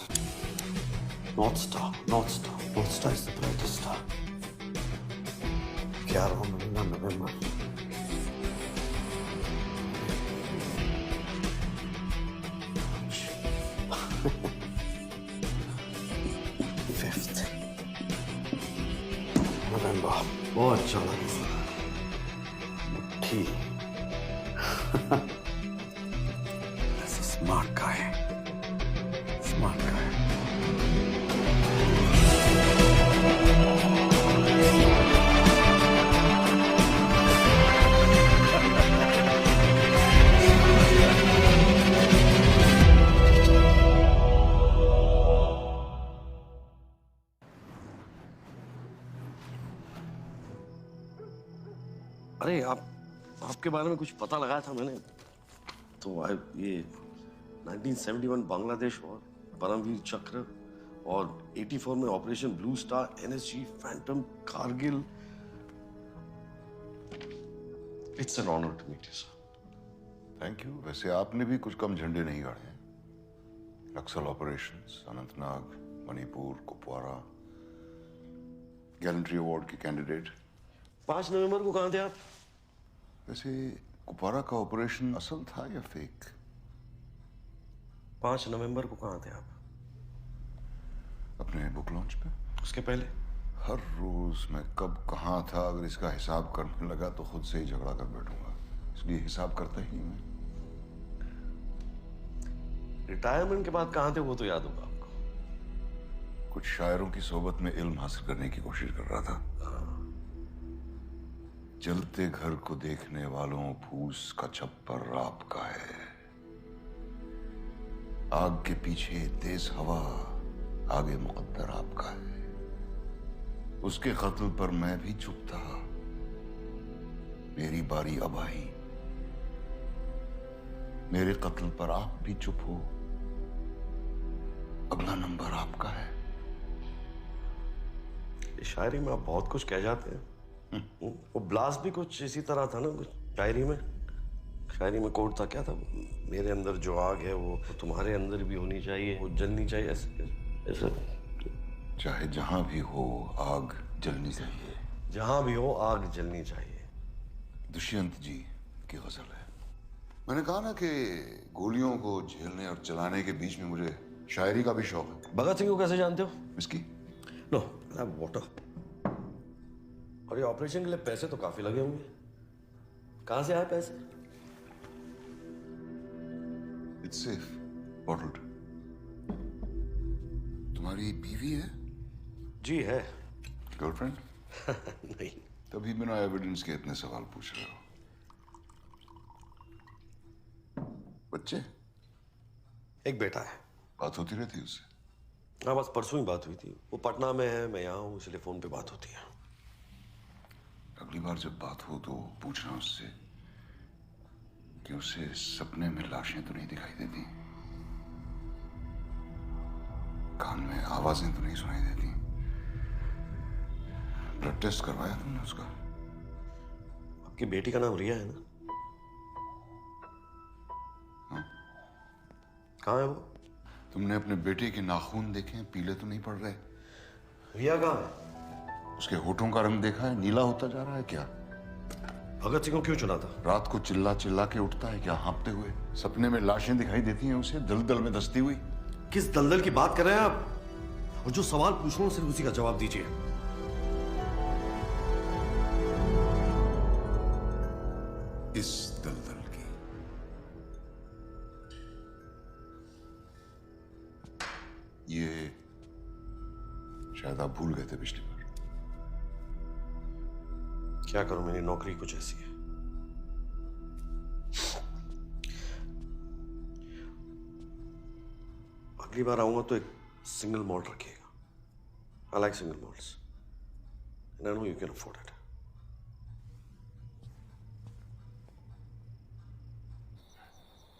north star. North star, north star is the brightest star. 11वां महीना नवंबर। नवंबर बहुत अच्छा लगा। मुट्ठी That's a smart guy. Smart guy. अरे आपके बारे में कुछ पता लगाया था मैंने, तो ये 1971 बांग्लादेश और परमवीर चक्र और 84 में operation blue star, NSG, phantom, Kargil. It's an honour to meet you sir. Thank you. वैसे आपने भी कुछ कम झंडे नहीं गाड़े हैं। Naxal operations, Anantnag, Manipur, Kupwara, gallantry award के कैंडिडेट। 5 नवंबर को कहाँ थे आप? वैसे कुपवारा का ऑपरेशन असल था या फेक? 5 नवंबर को कहाँ थे आप? अपने बुक लॉन्च पे। उसके पहले? हर रोज मैं कब कहाँ था अगर इसका हिसाब करने लगा तो खुद से ही झगड़ा कर बैठूंगा, इसलिए हिसाब करता ही मैं। रिटायरमेंट के बाद कहाँ थे वो तो याद होगा आपको। कुछ शायरों की सोबत में इल्म हासिल करने की कोशिश कर रहा था। जलते घर को देखने वालों फूस का छप्पर आपका है। आग के पीछे तेज हवा, आगे मुकद्दर आपका है। उसके कत्ल पर मैं भी चुप था, मेरी बारी अब आई। मेरे कत्ल पर आप भी चुप हो, अगला नंबर आपका है। ये शायरी में आप बहुत कुछ कह जाते हैं। वो ब्लास्ट भी कुछ इसी तरह था ना, कुछ शायरी में कोट था, क्या था, मेरे अंदर जो आग है वो तुम्हारे अंदर भी होनी चाहिए, वो जलनी चाहिए, ऐसे। चाहे जहां भी हो आग जलनी चाहिए। जहां भी हो आग जलनी चाहिए। दुष्यंत जी की गजल है। मैंने कहा ना कि गोलियों को झेलने और चलाने के बीच में मुझे शायरी का भी शौक है। भगत सिंह को कैसे जानते हो? विस्की? No, water. और ये ऑपरेशन के लिए पैसे तो काफी लगे होंगे, कहां से आए पैसे? It's safe, bottled. तुम्हारी बीवी है? जी है। गर्लफ्रेंड? नहीं। तभी बिना एविडेंस के इतने सवाल पूछ रहे हो। बच्चे? एक बेटा है। बात होती रहती उससे? हाँ, बस परसों ही बात हुई थी। वो पटना में है, मैं यहाँ हूँ, इसलिए फोन पे बात होती है। अगली बार जब बात हो तो पूछना उससे कि उसे सपने में लाशें तो नहीं दिखाई देती, कान में आवाजें तो नहीं सुनाई देती। ब्लड टेस्ट करवाया तुमने उसका? आपकी बेटी का नाम रिया है ना? हाँ। कहाँ है वो? तुमने अपने बेटे के नाखून देखे हैं? पीले तो नहीं पड़ रहे? रिया कहाँ है? उसके होठों का रंग देखा है? नीला होता जा रहा है क्या? भगत सिंह को क्यों चुना था? रात को चिल्ला चिल्ला के उठता है क्या हाँपते हुए? सपने में लाशें दिखाई देती हैं उसे दलदल में धंसती हुई? किस दलदल की बात कर रहे हैं आप? और जो सवाल पूछ रहा हूं सिर्फ उसी का जवाब दीजिए। इस दलदल की। ये शायद आप भूल गए थे पिछली बार। क्या करूं, मेरी नौकरी कुछ ऐसी है। अगली बार आऊंगा तो एक सिंगल मॉल्ट रखिएगा। I like single malts and I know you can afford it.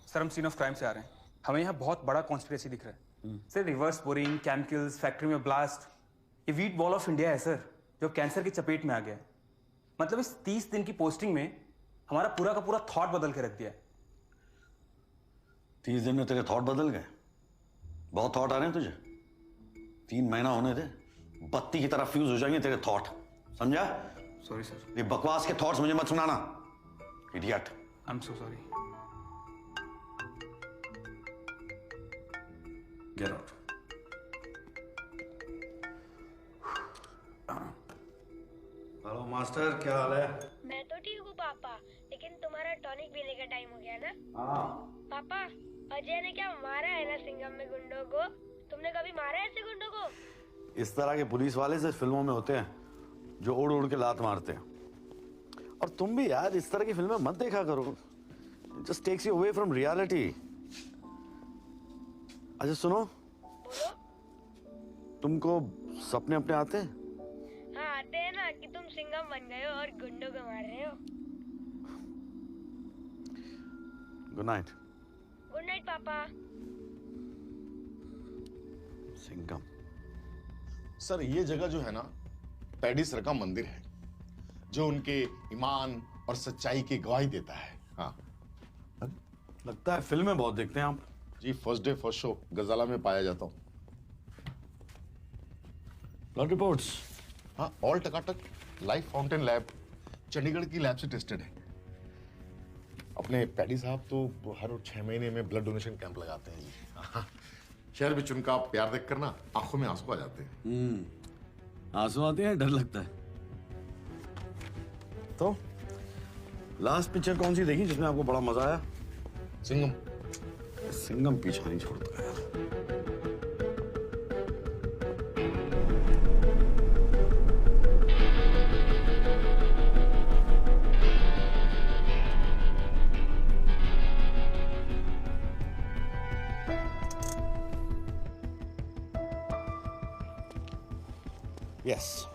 Sir, हम सीन ऑफ क्राइम से आ रहे हैं। हमें यहाँ बहुत बड़ा कॉन्स्पिरेसी दिख रहा है sir. Reverse boring, chemicals, factory में ब्लास्ट। ये वीट बॉल ऑफ इंडिया है सर, जो कैंसर की चपेट में आ गया है। मतलब इस 30 दिन की पोस्टिंग में हमारा पूरा का पूरा थॉट बदल के रख दिया है। 30 दिन में तेरे थॉट बदल गए? बहुत थॉट आ रहे हैं तुझे। 3 महीना होने दे, बत्ती की तरह फ्यूज हो जाएंगे तेरे थॉट, समझा? Sorry sir. ये बकवास के थॉट्स मुझे मत सुनाना, idiot. I am so sorry. Get out. Hello master, क्या हाल है? मैं तो ठीक हूँ पापा, लेकिन तुम्हारा टॉनिक पीने का टाइम हो गया ना? हाँ। पापा, अजय ने क्या मारा है ना सिंघम में गुंडों को? तुमने कभी मारा है ऐसे गुंडों को? इस तरह के पुलिस वाले सिर्फ फिल्मों में होते हैं, जो उड़ उड़ के लात मारते हैं। और तुम भी यार इस तरह की फिल्में मत देखा करो, just takes you away from reality. अच्छा सुनो, तुमको सपने अपने आते हैं? हाँ आते हैं ना, कि तुम सिंघम बन गए हो और गुंडों को मार रहे हो। Good night. गुड नाइट पापा। सिंघम। सर ये जगह जो है ना, पैडी सर का मंदिर है, जो उनके ईमान और सच्चाई की गवाही देता है। हाँ, लगता है फिल्में बहुत देखते हैं आप। जी, फर्स्ट डे फर्स्ट शो गजाला में पाया जाता हूँ। Blood reports? हाँ, ऑल टकाटक। लाइफ फाउंटेन लैब चंडीगढ़ की लैब से टेस्टेड है। अपने पैडी साहब तो हर 6 महीने में ब्लड डोनेशन कैंप लगाते हैं जी। शहर में उनका प्यार देख कर ना आंखों में आंसू आ जाते हैं। आंसू आते हैं, डर लगता है। तो लास्ट पिक्चर कौन सी देखी जिसमें आपको बड़ा मजा आया? सिंघम। सिंघम पीछा नहीं छोड़ता यार। यस,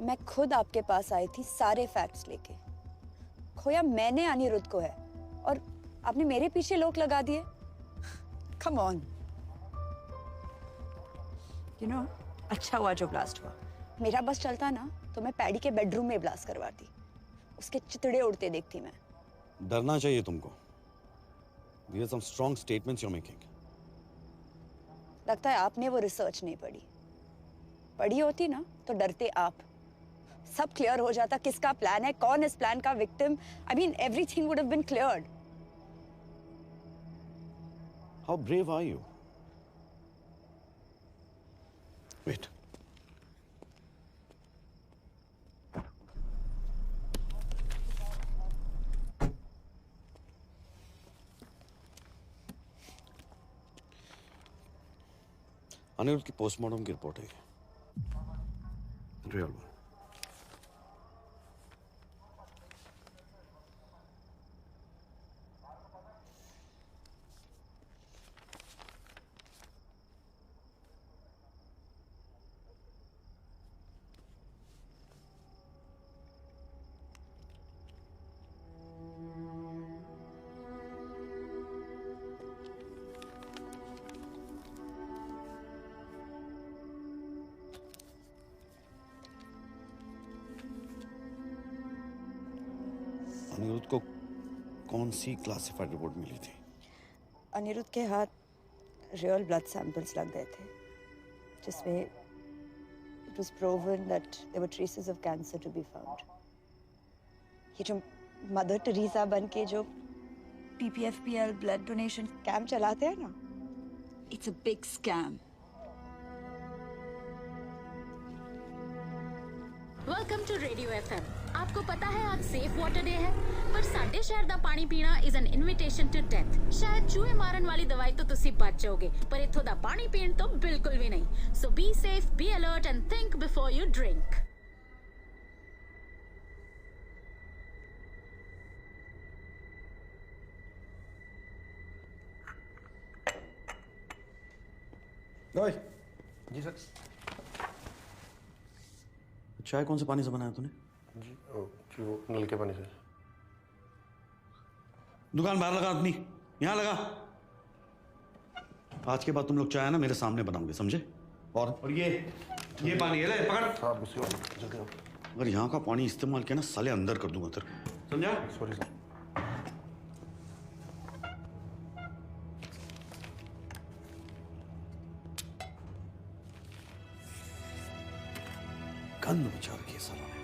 मैं खुद आपके पास आई थी सारे फैक्ट्स लेके। खोया मैंने अनिरुद्ध को है और आपने मेरे पीछे लोग लगा दिए। Come on. यू नो, अच्छा हुआ जो ब्लास्ट हुआ, मेरा बस चलता ना तो मैं पैडी के बेडरूम में ब्लास्ट करवाती, उसके चितड़े उड़ते देखती मैं। डरना चाहिए तुमको। These are some strong statements you're making. लगता है आपने वो रिसर्च नहीं पढ़ी। पढ़ी होती ना तो डरते आप। सब क्लियर हो जाता किसका प्लान है, कौन इस प्लान का victim. I mean everything would have been cleared. How brave are you? Wait. Anirudh की पोस्टमार्टम की रिपोर्ट है। Real one. अनिरुद्ध को कौन सी क्लासिफाइड रिपोर्ट मिली थी? अनिरुद्ध के हाथ रियल ब्लड सैंपल्स लग गए थे, जिसमें it was proven that there were traces of cancer to be found. ये जो मदर टेरेसा बन के जो PPFPL ब्लड डोनेशन कैंप चलाते हैं ना, it's a big scam. Welcome to radio FM। आपको पता है आज सेफ वाटर डे है, पर साडे शहर दा पानी पीना is an invitation to death. शायद चूहे मारन वाली दवाई तो तुसी बच जाओगे, पर इथों दा पानी पीण तो बिल्कुल भी नहीं। So be safe, be alert and think before you drink. जी सर। चाय कौन से पानी से बनाया तूने? जी वो नल के पानी से। दुकान बाहर लगा अपनी, यहाँ लगा। आज के बाद तुम लोग चाय ना मेरे सामने बनाओगे, समझे? और ये पानी है, ले पकड़। जल्दी आओ। अगर यहाँ का पानी इस्तेमाल किया ना साले अंदर कर दूंगा तेरे, समझा? Sorry sir. गंद मचा रखी है सालों ने।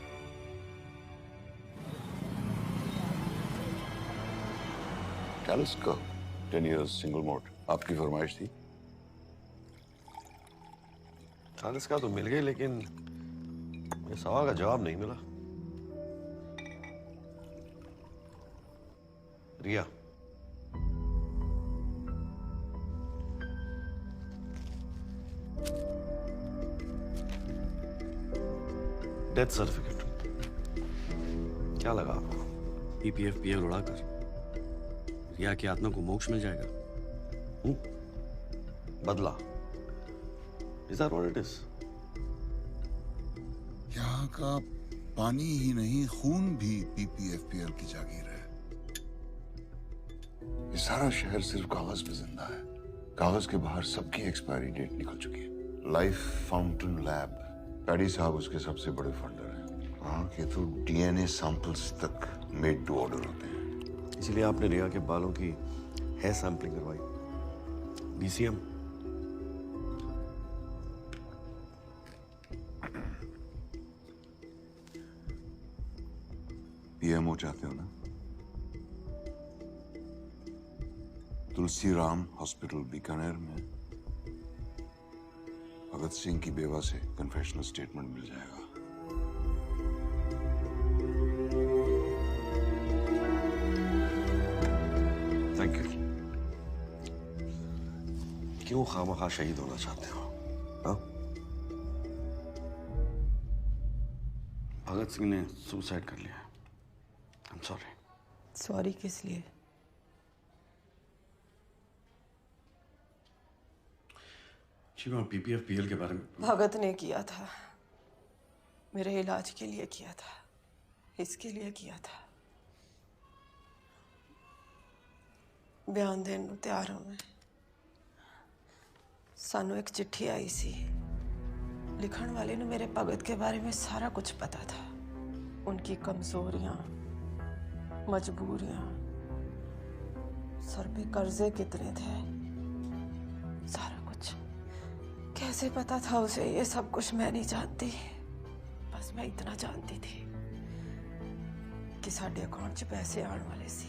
कैलिस का 10 years सिंगल मोड आपकी फरमाइश थी। चालीस का तो मिल गए, लेकिन ये सवाल का जवाब नहीं मिला। रिया, डेथ सर्टिफिकेट क्या लगा आपको? PPFPL उड़ाकर रिया की आत्मा को मोक्ष मिल जाएगा? बदला? Is that what it is? यहाँ का पानी ही नहीं, खून भी PPFPL की जागीर है। ये सारा शहर सिर्फ कागज पे जिंदा है। कागज के बाहर सबकी एक्सपायरी डेट निकल चुकी है। लाइफ फाउंटेन लैब, पैडी साहब उसके सबसे बड़े फंडर हैं। वहाँ के तो DNA सैंपल्स तक मेड टू ऑर्डर होते हैं। इसीलिए आपने रिया के बालों की हेयर सैंपलिंग करवाई। BCM PMO चाहते हो ना? तुलसी राम हॉस्पिटल बीकानेर में भगत सिंह की बेवा से कन्फेशनल स्टेटमेंट मिल जाएगा। Thank you. क्यों खामखा शहीद होना चाहते हो? हाँ? भगत सिंह ने सुसाइड कर लिया। I'm sorry। सॉरी किस लिए? शिवा, PPFPL के बारे में भगत ने किया था, मेरे इलाज के लिए किया था, इसके लिए किया था। बयान देने को तैयार हूं मैं। सानू एक चिट्ठी आई सी, लिखण वाले ने मेरे भगत के बारे में सारा कुछ पता था। उनकी कमजोरियां, मजबूरियां, सर पे कर्जे कितने थे, सारा कुछ। कैसे पता था उसे ये सब कुछ मैं नहीं जानती। बस मैं इतना जानती थी कि साडे अकाउंट च पैसे आने वाले सी।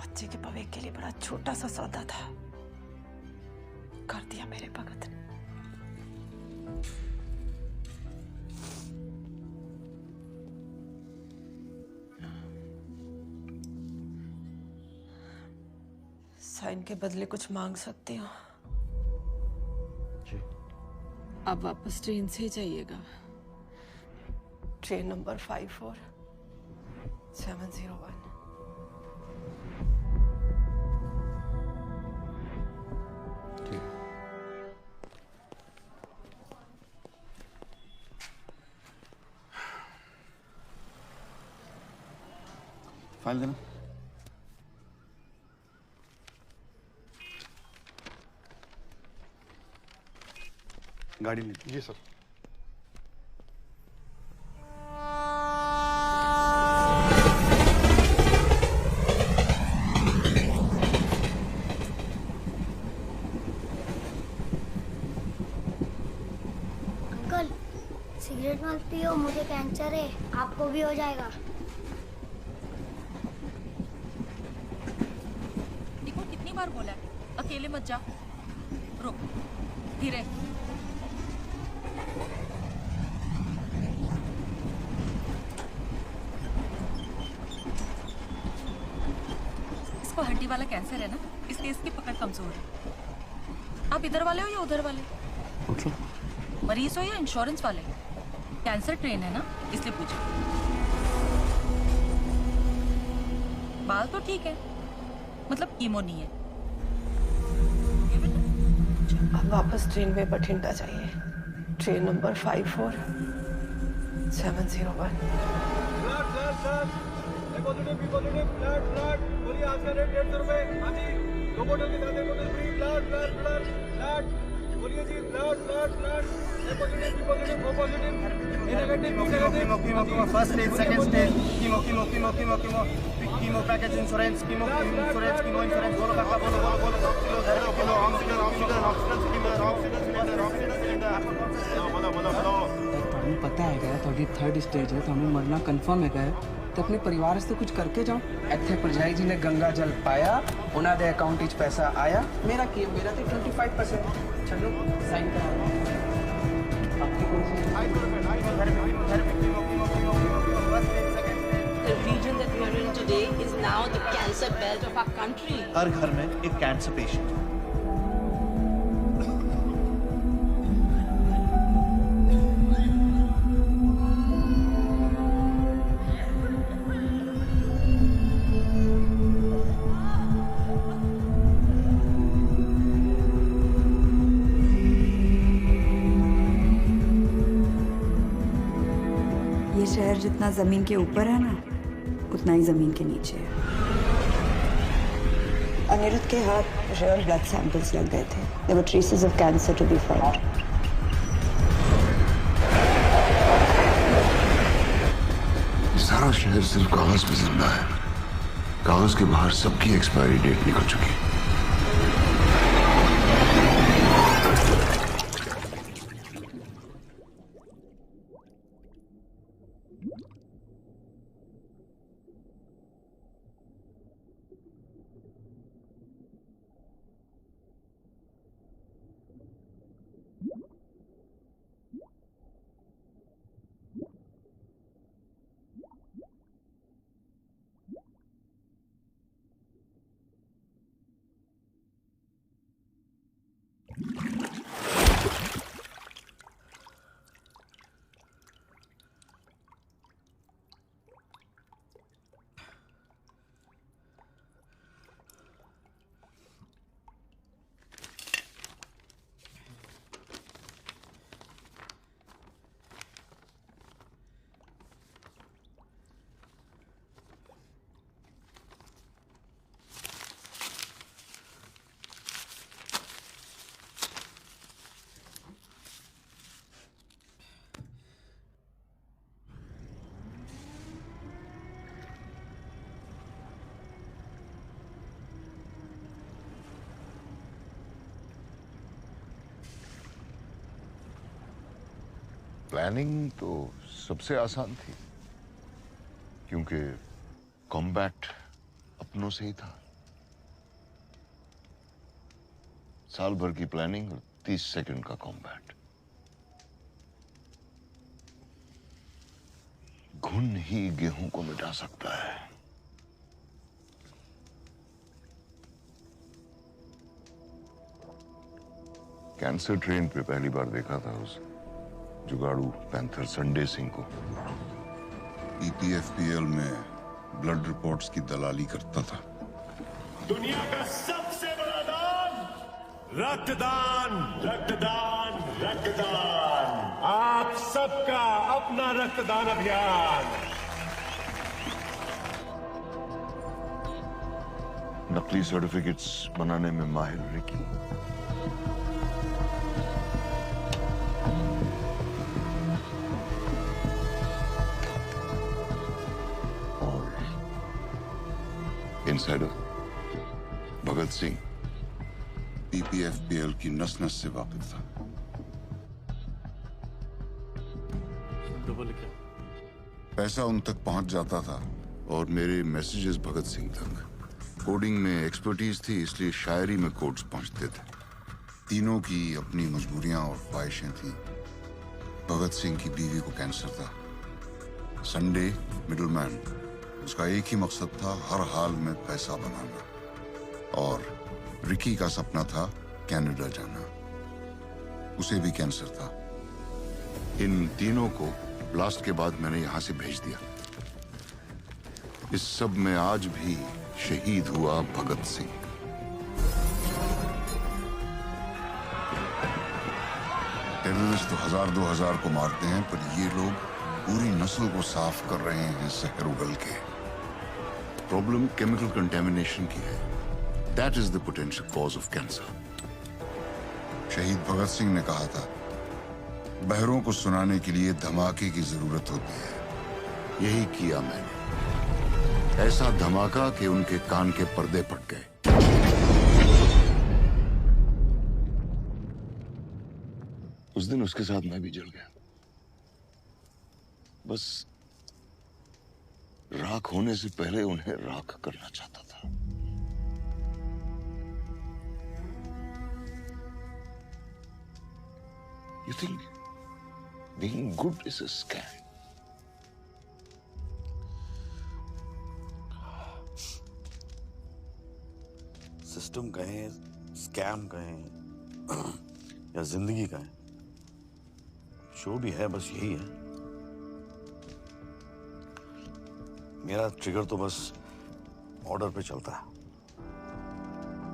बच्चे के भविष्य के लिए बड़ा छोटा सा सौदा था, कर दिया मेरे भगत ने। साइन के बदले कुछ मांग सकती हूँ? आप वापस ट्रेन से ही जाइएगा। Train number 54701। फाइल देना। गाड़ी लीजिए। जी सर। अंकल, सिगरेट मत पियो, मुझे कैंसर है, आपको भी हो जाएगा। देखो कितनी बार बोला है, अकेले मत जा। रुक, धीरे। इसको हड्डी वाला कैंसर है ना, इसलिए इसकी पकड़ कमजोर है। आप इधर वाले हो या उधर वाले? मरीज हो या इंश्योरेंस वाले? कैंसर ट्रेन है ना, इसलिए पूछो। बाल तो ठीक है, मतलब कीमो नहीं है। अब वापस ट्रेन में बठिंडा जाइए। Train number 54701। First stage, second stage, chemo chemo chemo chemo chemo chemo package insurance, chemo insurance, chemo insurance, बोलो काका, बोलो बोलो बोलो। Kilo oxygen oxygen oxygen cylinder, oxygen cylinder, oxygen cylinder, बोलो बोलो बोलो। तुम्हें पता है क्या थोड़ी थर्ड स्टेज है, तुम्हें मरना कंफर्म है क्या? तो अपने परिवार से कुछ करके जाओ। इतने परजाई जी ने गंगा जल पाया, उन्होंने अकाउंट में पैसा आया, मेरा की मेरा तो 25%। चलो साइन करा लो। आपकी कौन सी? The region that we are in today is now the cancer belt of our country. हर घर में एक कैंसर पेशेंट। ये शहर जितना जमीन के ऊपर है ना, उतना ही जमीन के नीचे है। अनिरुद्ध के हाथ रियल ब्लड सैंपल्स लग गए थे। There were traces of cancer to be found. सारा शहर सिर्फ कागज पे जिंदा है। कागज के बाहर सबकी एक्सपायरी डेट निकल चुकी है। प्लानिंग तो सबसे आसान थी, क्योंकि कॉम्बैट अपनों से ही था। साल भर की प्लानिंग और 30 सेकंड का कॉम्बैट। घुन ही गेहूं को मिटा सकता है। कैंसर ट्रेन पे पहली बार देखा था उस जुगाड़ू पैंथर संडे सिंह को। EPFPL में ब्लड रिपोर्ट्स की दलाली करता था। दुनिया का सबसे बड़ा दान, रक्तदान, रक्तदान, रक्तदान। आप सबका अपना रक्तदान अभियान। नकली सर्टिफिकेट्स बनाने में माहिर Ricky. Insider Bhagat Singh PPFPL की नस नस से वाकिफ था। पैसा उन तक पहुंच जाता था और मेरे मैसेजेस भगत सिंह तक। कोडिंग में एक्सपर्टीज थी, इसलिए शायरी में कोड्स पहुंचते थे। तीनों की अपनी मजबूरियां और ख्वाहिशें थीं। भगत सिंह की बीवी को कैंसर था। संडे मिडलमैन, उसका एक ही मकसद था, हर हाल में पैसा बनाना। और रिकी का सपना था कनाडा जाना, उसे भी कैंसर था। इन तीनों को ब्लास्ट के बाद मैंने यहां से भेज दिया। इस सब में आज भी शहीद हुआ भगत सिंह। टेररिस्ट तो 1000-2000 को मारते हैं, पर ये लोग पूरी नस्ल को साफ कर रहे हैं जहर उगल के। प्रॉब्लम केमिकल कंटेमिनेशन की है। That is the potential cause of cancer. शहीद भगत सिंह ने कहा था, बहरों को सुनाने के लिए धमाके की जरूरत होती है। यही किया मैंने। ऐसा धमाका कि उनके कान के पर्दे फट गए। उस दिन उसके साथ मैं भी जल गया। बस राख होने से पहले उन्हें राख करना चाहता था। You think being good is a scam? System कहें, स्कैम कहें या जिंदगी कहें, जो भी है बस यही है। मेरा ट्रिगर तो बस ऑर्डर पे चलता है।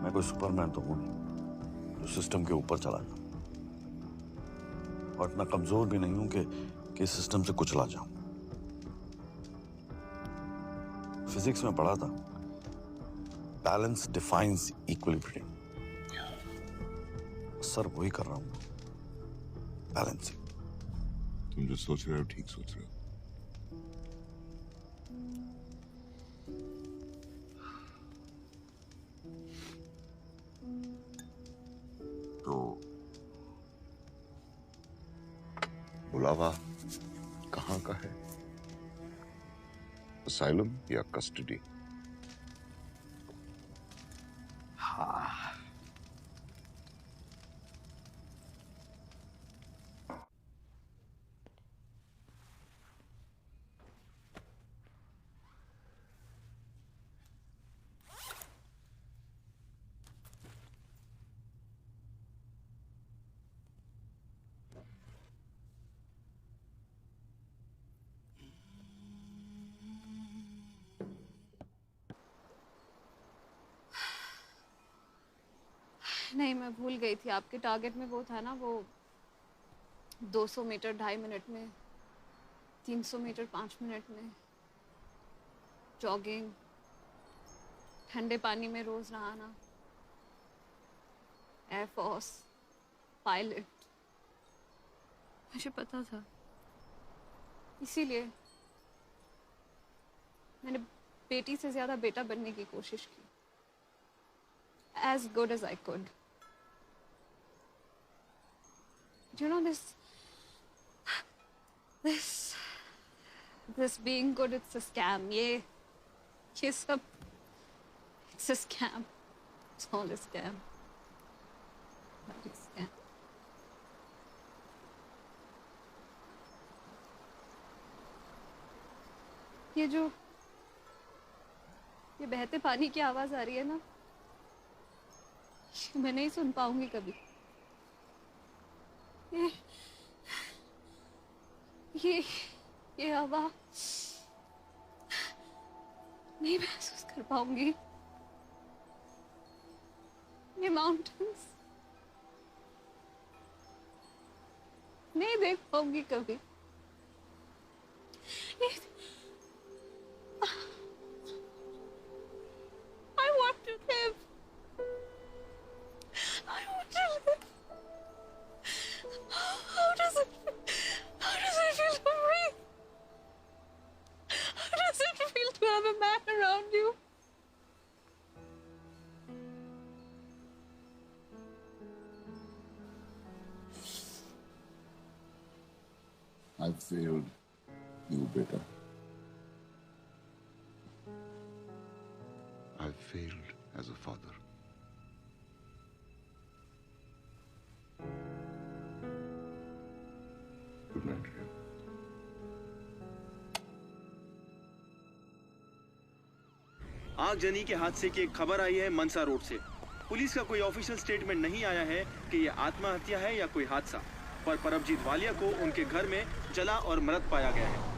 मैं कोई सुपरमैन तो हूं नहीं जो सिस्टम के ऊपर चला जाऊं, और इतना कमजोर भी नहीं हूं कि सिस्टम से कुचला जाऊं। फिजिक्स में पढ़ा था, बैलेंस डिफाइंस इक्विलिब्रियम। सर वही कर रहा हूं, बैलेंसिंग। तुम जो सोच रहे हो ठीक सोच रहे हो। तो बुलावा कहाँ का है? असाइलम या कस्टडी? हाँ, नहीं, मैं भूल गई थी। आपके टारगेट में वो था ना, वो 200 मीटर 2.5 मिनट में, 300 मीटर 5 मिनट में, जॉगिंग, ठंडे पानी में रोज नहाना, एयरफोर्स, पायलट। मुझे पता था, इसीलिए मैंने बेटी से ज्यादा बेटा बनने की कोशिश की, as good as I could. Do you know this? This being good, it's a scam. ये सब, it's a scam. It's all a scam. Bloody scam. ये बहते पानी की आवाज आ रही है ना, मैं नहीं सुन पाऊंगी कभी। ये हवा नहीं महसूस कर पाऊंगी। ये माउंटेन्स नहीं देख पाऊंगी कभी। I want to live. I want to live. How does it feel to breathe? How does it feel to have a man around you? I failed you, beta. I failed as a father. Good night, Ria. आगजनी के हादसे की एक खबर आई है मनसा road से। Police का कोई ऑफिशियल स्टेटमेंट नहीं आया है कि ये आत्महत्या है या कोई हादसा, पर परमजीत वालिया को उनके घर में जला और मृत पाया गया है।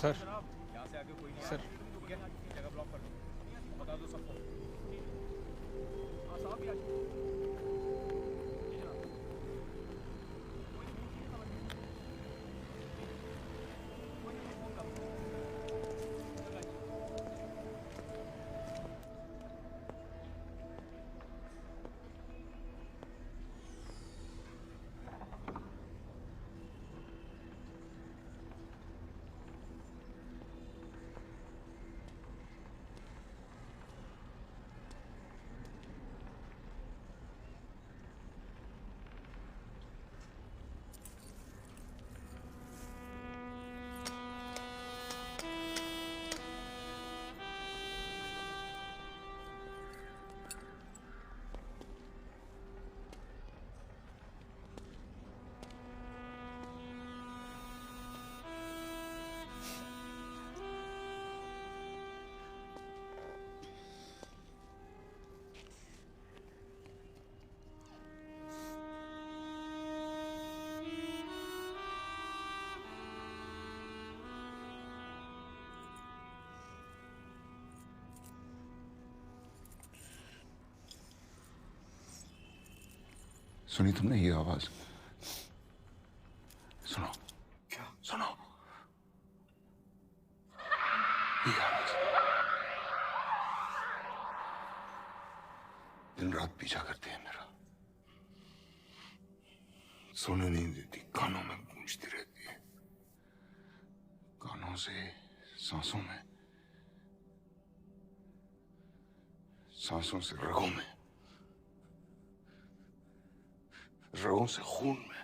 सर, यहाँ से आगे कोई नहीं सर, ठीक है, जगह ब्लॉक कर दो, बता दो सबको। हाँ, साहब भी आ जाओ। सुनी तुमने ये आवाज? सुनो। क्या? सुनो। ये आवाज दिन रात पीछा करती है मेरा, सोने नहीं देती, कानों में गूंजती रहती है, कानों से सांसों में, सांसों से रगों में, रगों से खून में।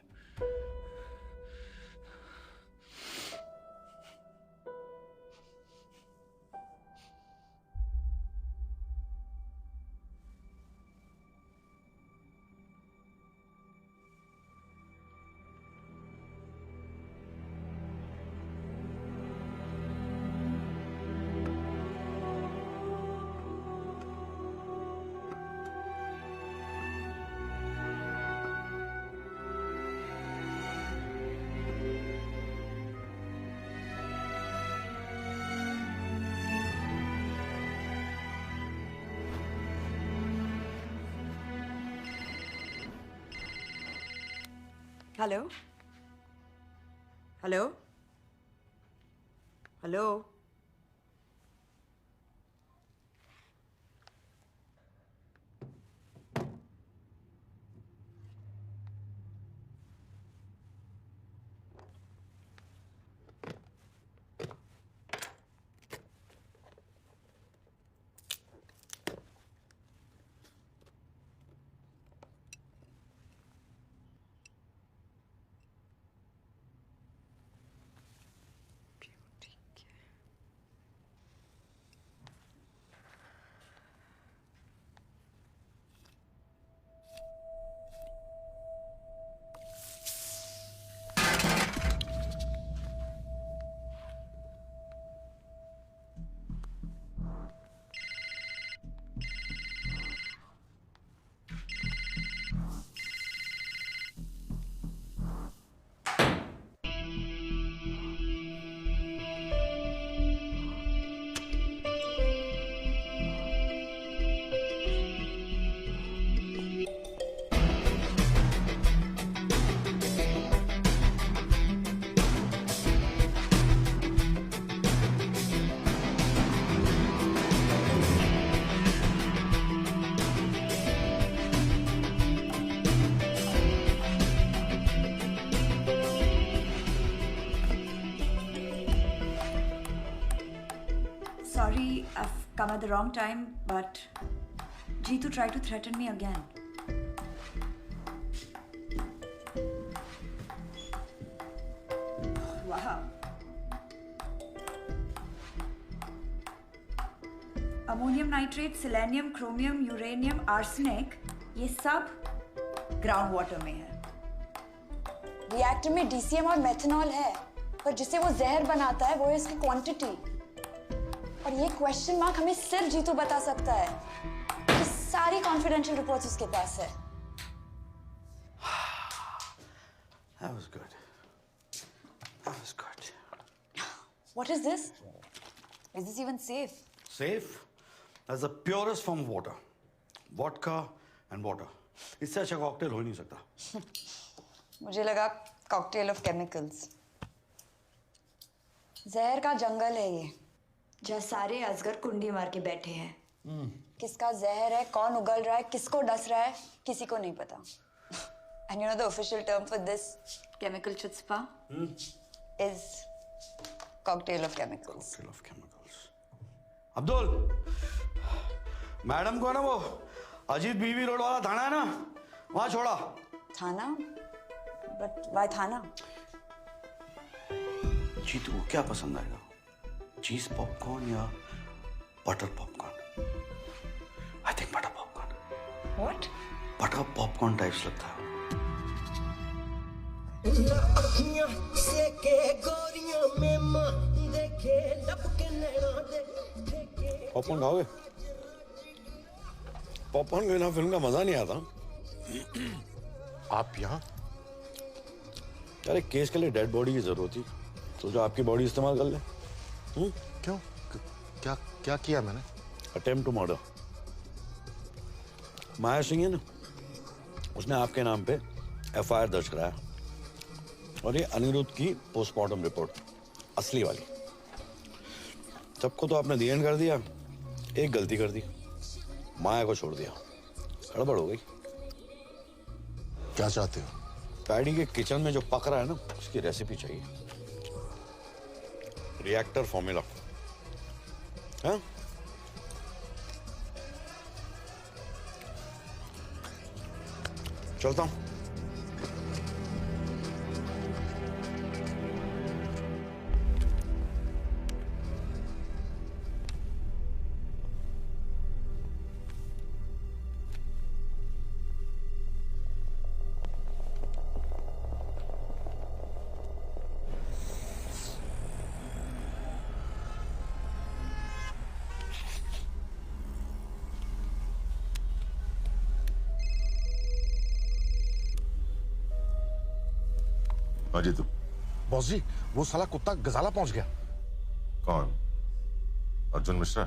Hello hello hello come at the wrong time, but Jeetu tried to threaten me again. Wow. Ammonium nitrate, selenium, chromium, uranium, arsenic, ये सब ग्राउंड वाटर में है। रिएक्टर में डीसीएम और मेथनॉल है, पर जिसे वो जहर बनाता है वो है इसकी क्वांटिटी। और ये क्वेश्चन मार्क हमें सिर्फ जीतू बता सकता है कि सारी कॉन्फिडेंशियल रिपोर्ट्स उसके पास है। That was good. That was good. What is this? Is this even safe? Safe? That's the purest form of water. Vodka and water. इससे अच्छा कॉकटेल हो ही नहीं सकता। मुझे लगा कॉकटेल ऑफ केमिकल्स। जहर का जंगल है ये, जहाँ सारे अजगर कुंडी मार के बैठे हैं। किसका जहर है, कौन उगल रहा है, किसको डस रहा है, किसी को नहीं पता। And you know the official term for this chemical chutzpah is cocktail of chemicals. Cocktail of chemicals. Abdul, madam को ना वो अजीत बीवी रोड वाला थाना है ना, वहाँ छोड़ा। थाना? But why थाना? जीतू को क्या पसंद आएगा? चीज पॉपकॉर्न या butter popcorn? I think butter popcorn. What? Butter popcorn types लगता है। पॉपकॉर्न खाओगे? पॉपकॉर्न के बिना फिल्म का मजा नहीं आता। आप यहाँ? अरे केस के लिए डेड बॉडी की जरूरत थी, तो जो आपकी बॉडी इस्तेमाल कर ले। क्यों? क्या क्या किया मैंने? Attempt to murder. Maya Singh है ना, उसने आपके नाम पे एफआईआर दर्ज कराया, और ये अनिरुद्ध की पोस्टमार्टम रिपोर्ट असली वाली। सबको तो आपने दी एंड कर दिया, एक गलती कर दी, माया को छोड़ दिया, गड़बड़ हो गई। क्या चाहते हो? पैडी के किचन में जो पक रहा है ना, उसकी रेसिपी चाहिए। Reactor formula. हाँ? चलता हूं। हाँ जी, तू बॉस जी, वो साला कुत्ता गजाला पहुंच गया। कौन? अर्जुन मिश्रा?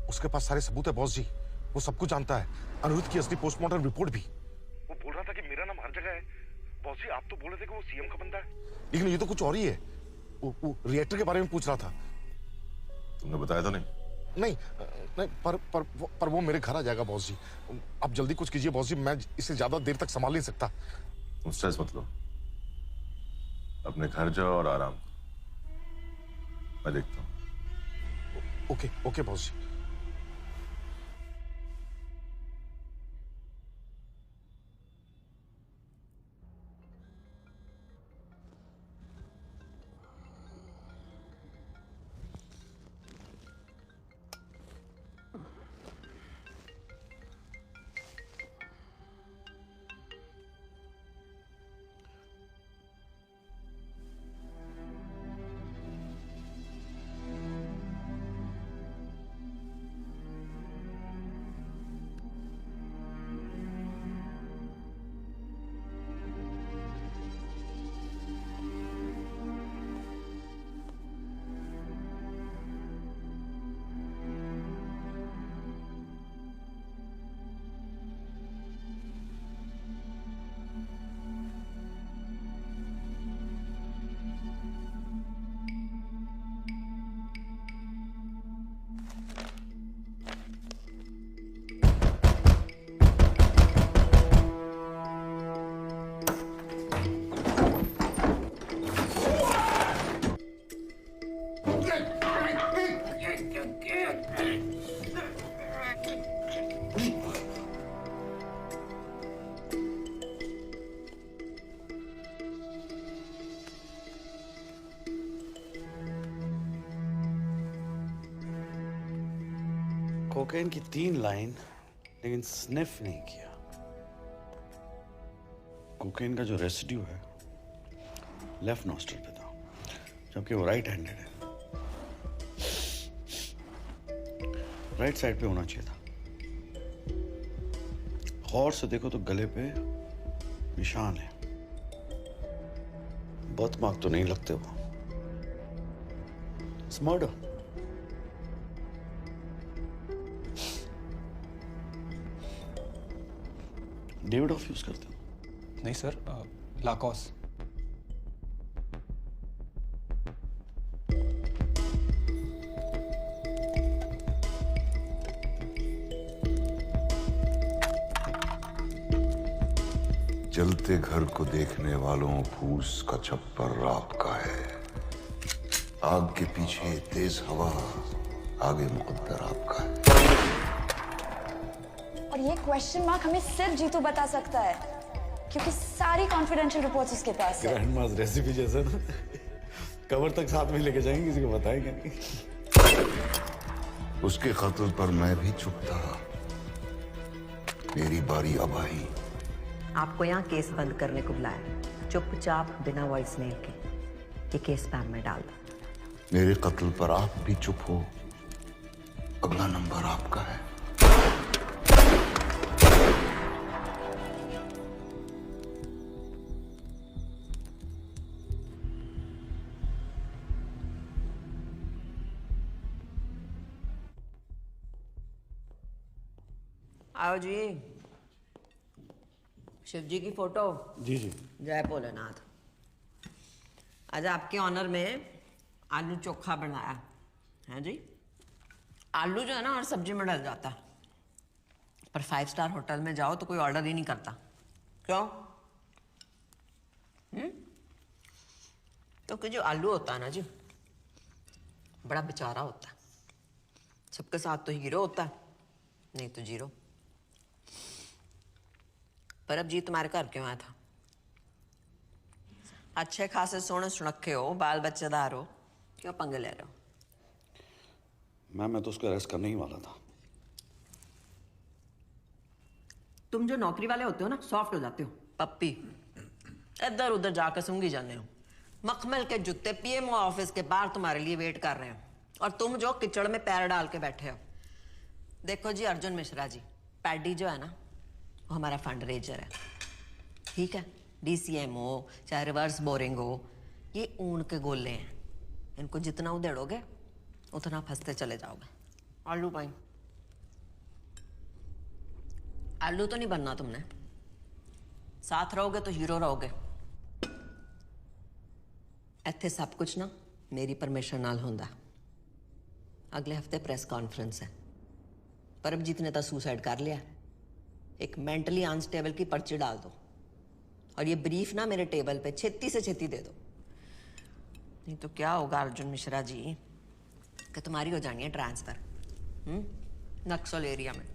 उसके पास सारे सबूत है बॉस जी, वो सब कुछ जानता है, अनिरुद्ध की असली पोस्टमार्टम रिपोर्ट भी। वो बोल रहा था कि मेरा नाम हर जगह है। बॉस जी, आप तो बोल रहे थे कि वो सीएम का बंदा है, लेकिन ये तो कुछ और ही है। वो रिएक्टर के बारे में पूछ रहा था। तुमने बताया तो नहीं? नहीं, नहीं, पर वो मेरे घर आ जाएगा बॉस जी। आप जल्दी कुछ कीजिए बॉस जी, मैं इसे ज्यादा देर तक संभाल नहीं सकता। तुम स्ट्रेस मत लो, अपने घर जाओ और आराम करो, मैं देखता हूँ। ओके ओके बॉस जी। कोकेन की 3 लाइन, लेकिन स्निफ नहीं किया। कोकेन का जो रेसिड्यू है लेफ्ट नॉस्ट्रल पे था, जबकि वो राइट हैंडेड है। राइट साइड पे होना चाहिए था। गौर से देखो तो गले पे निशान है। बर्थ मार्क तो नहीं लगते वो। It's murder. David of use करते हो? नहीं सर, लाकॉस। जलते घर को देखने वालों फूस का छप्पर आपका है। आग के पीछे तेज हवा, आगे मुकद्दर आपका है। और ये क्वेश्चन मार्क हमें सिर्फ जीतू बता सकता है, क्योंकि सारी कॉन्फिडेंशियल रिपोर्ट्स उसके पास है। ग्रैंड मास रेसिपी जैसा ना, कवर तक साथ में लेके जाएंगे, किसी को बताएंगे नहीं। उसके कत्ल पर मैं भी चुप था। मेरी बारी अब आई। आपको यहाँ केस बंद करने को बुलाया, चुपचाप बिना वॉइस मेल के ये केस स्पैम में डाल दो। मेरे कत्ल पर आप भी चुप हो, अगला नंबर आपका है। आओ जी। शिव जी की फोटो। जी जी। जय भोलेनाथ। आज आपके ऑनर में आलू चोखा बनाया है जी। आलू जो है ना हर सब्जी में डल जाता है, पर 5 स्टार होटल में जाओ तो कोई ऑर्डर ही नहीं करता। क्यों? क्योंकि जो आलू होता है ना जी, बड़ा बेचारा होता है। सबके साथ तो हीरो होता है, नहीं तो जीरो। पर अब जी तुम्हारे घर क्यों आया था? अच्छे खासे सोने सुनखे हो, बाल बच्चेदार हो, क्यों पंगे ले रहे हो? मैम मैं तो उसको अरेस्ट करने ही वाला था। तुम जो नौकरी वाले होते हो ना, सॉफ्ट हो जाते हो। पप्पी इधर उधर जाकर सूंघी जाने हो। मखमल के जूते पीएमओ ऑफिस के बाहर तुम्हारे लिए वेट कर रहे हो, और तुम जो किचड़ में पैर डाल के बैठे हो। देखो जी अर्जुन मिश्रा जी, पैडी जो है ना वो हमारा फंड रेजर है, ठीक है? DCM हो चाहे रिवर्स बोरिंग हो, ये ऊन के गोले हैं। इनको जितना उधेड़ोगे उतना फंसते चले जाओगे। आलू पाई। आलू तो नहीं बनना तुमने, साथ रहोगे तो हीरो रहोगे। इत्थे सब कुछ ना मेरी परमिशन नाल होंदा। अगले हफ्ते प्रेस कॉन्फ्रेंस है। परमजीत ने तो सुसाइड कर लिया। एक मेंटली अनस्टेबल की पर्ची डाल दो, और ये ब्रीफ ना मेरे टेबल पे छेती से छेती दे दो। नहीं तो क्या होगा अर्जुन मिश्रा जी कि तुम्हारी हो जानी है ट्रांसफर नक्सल एरिया में।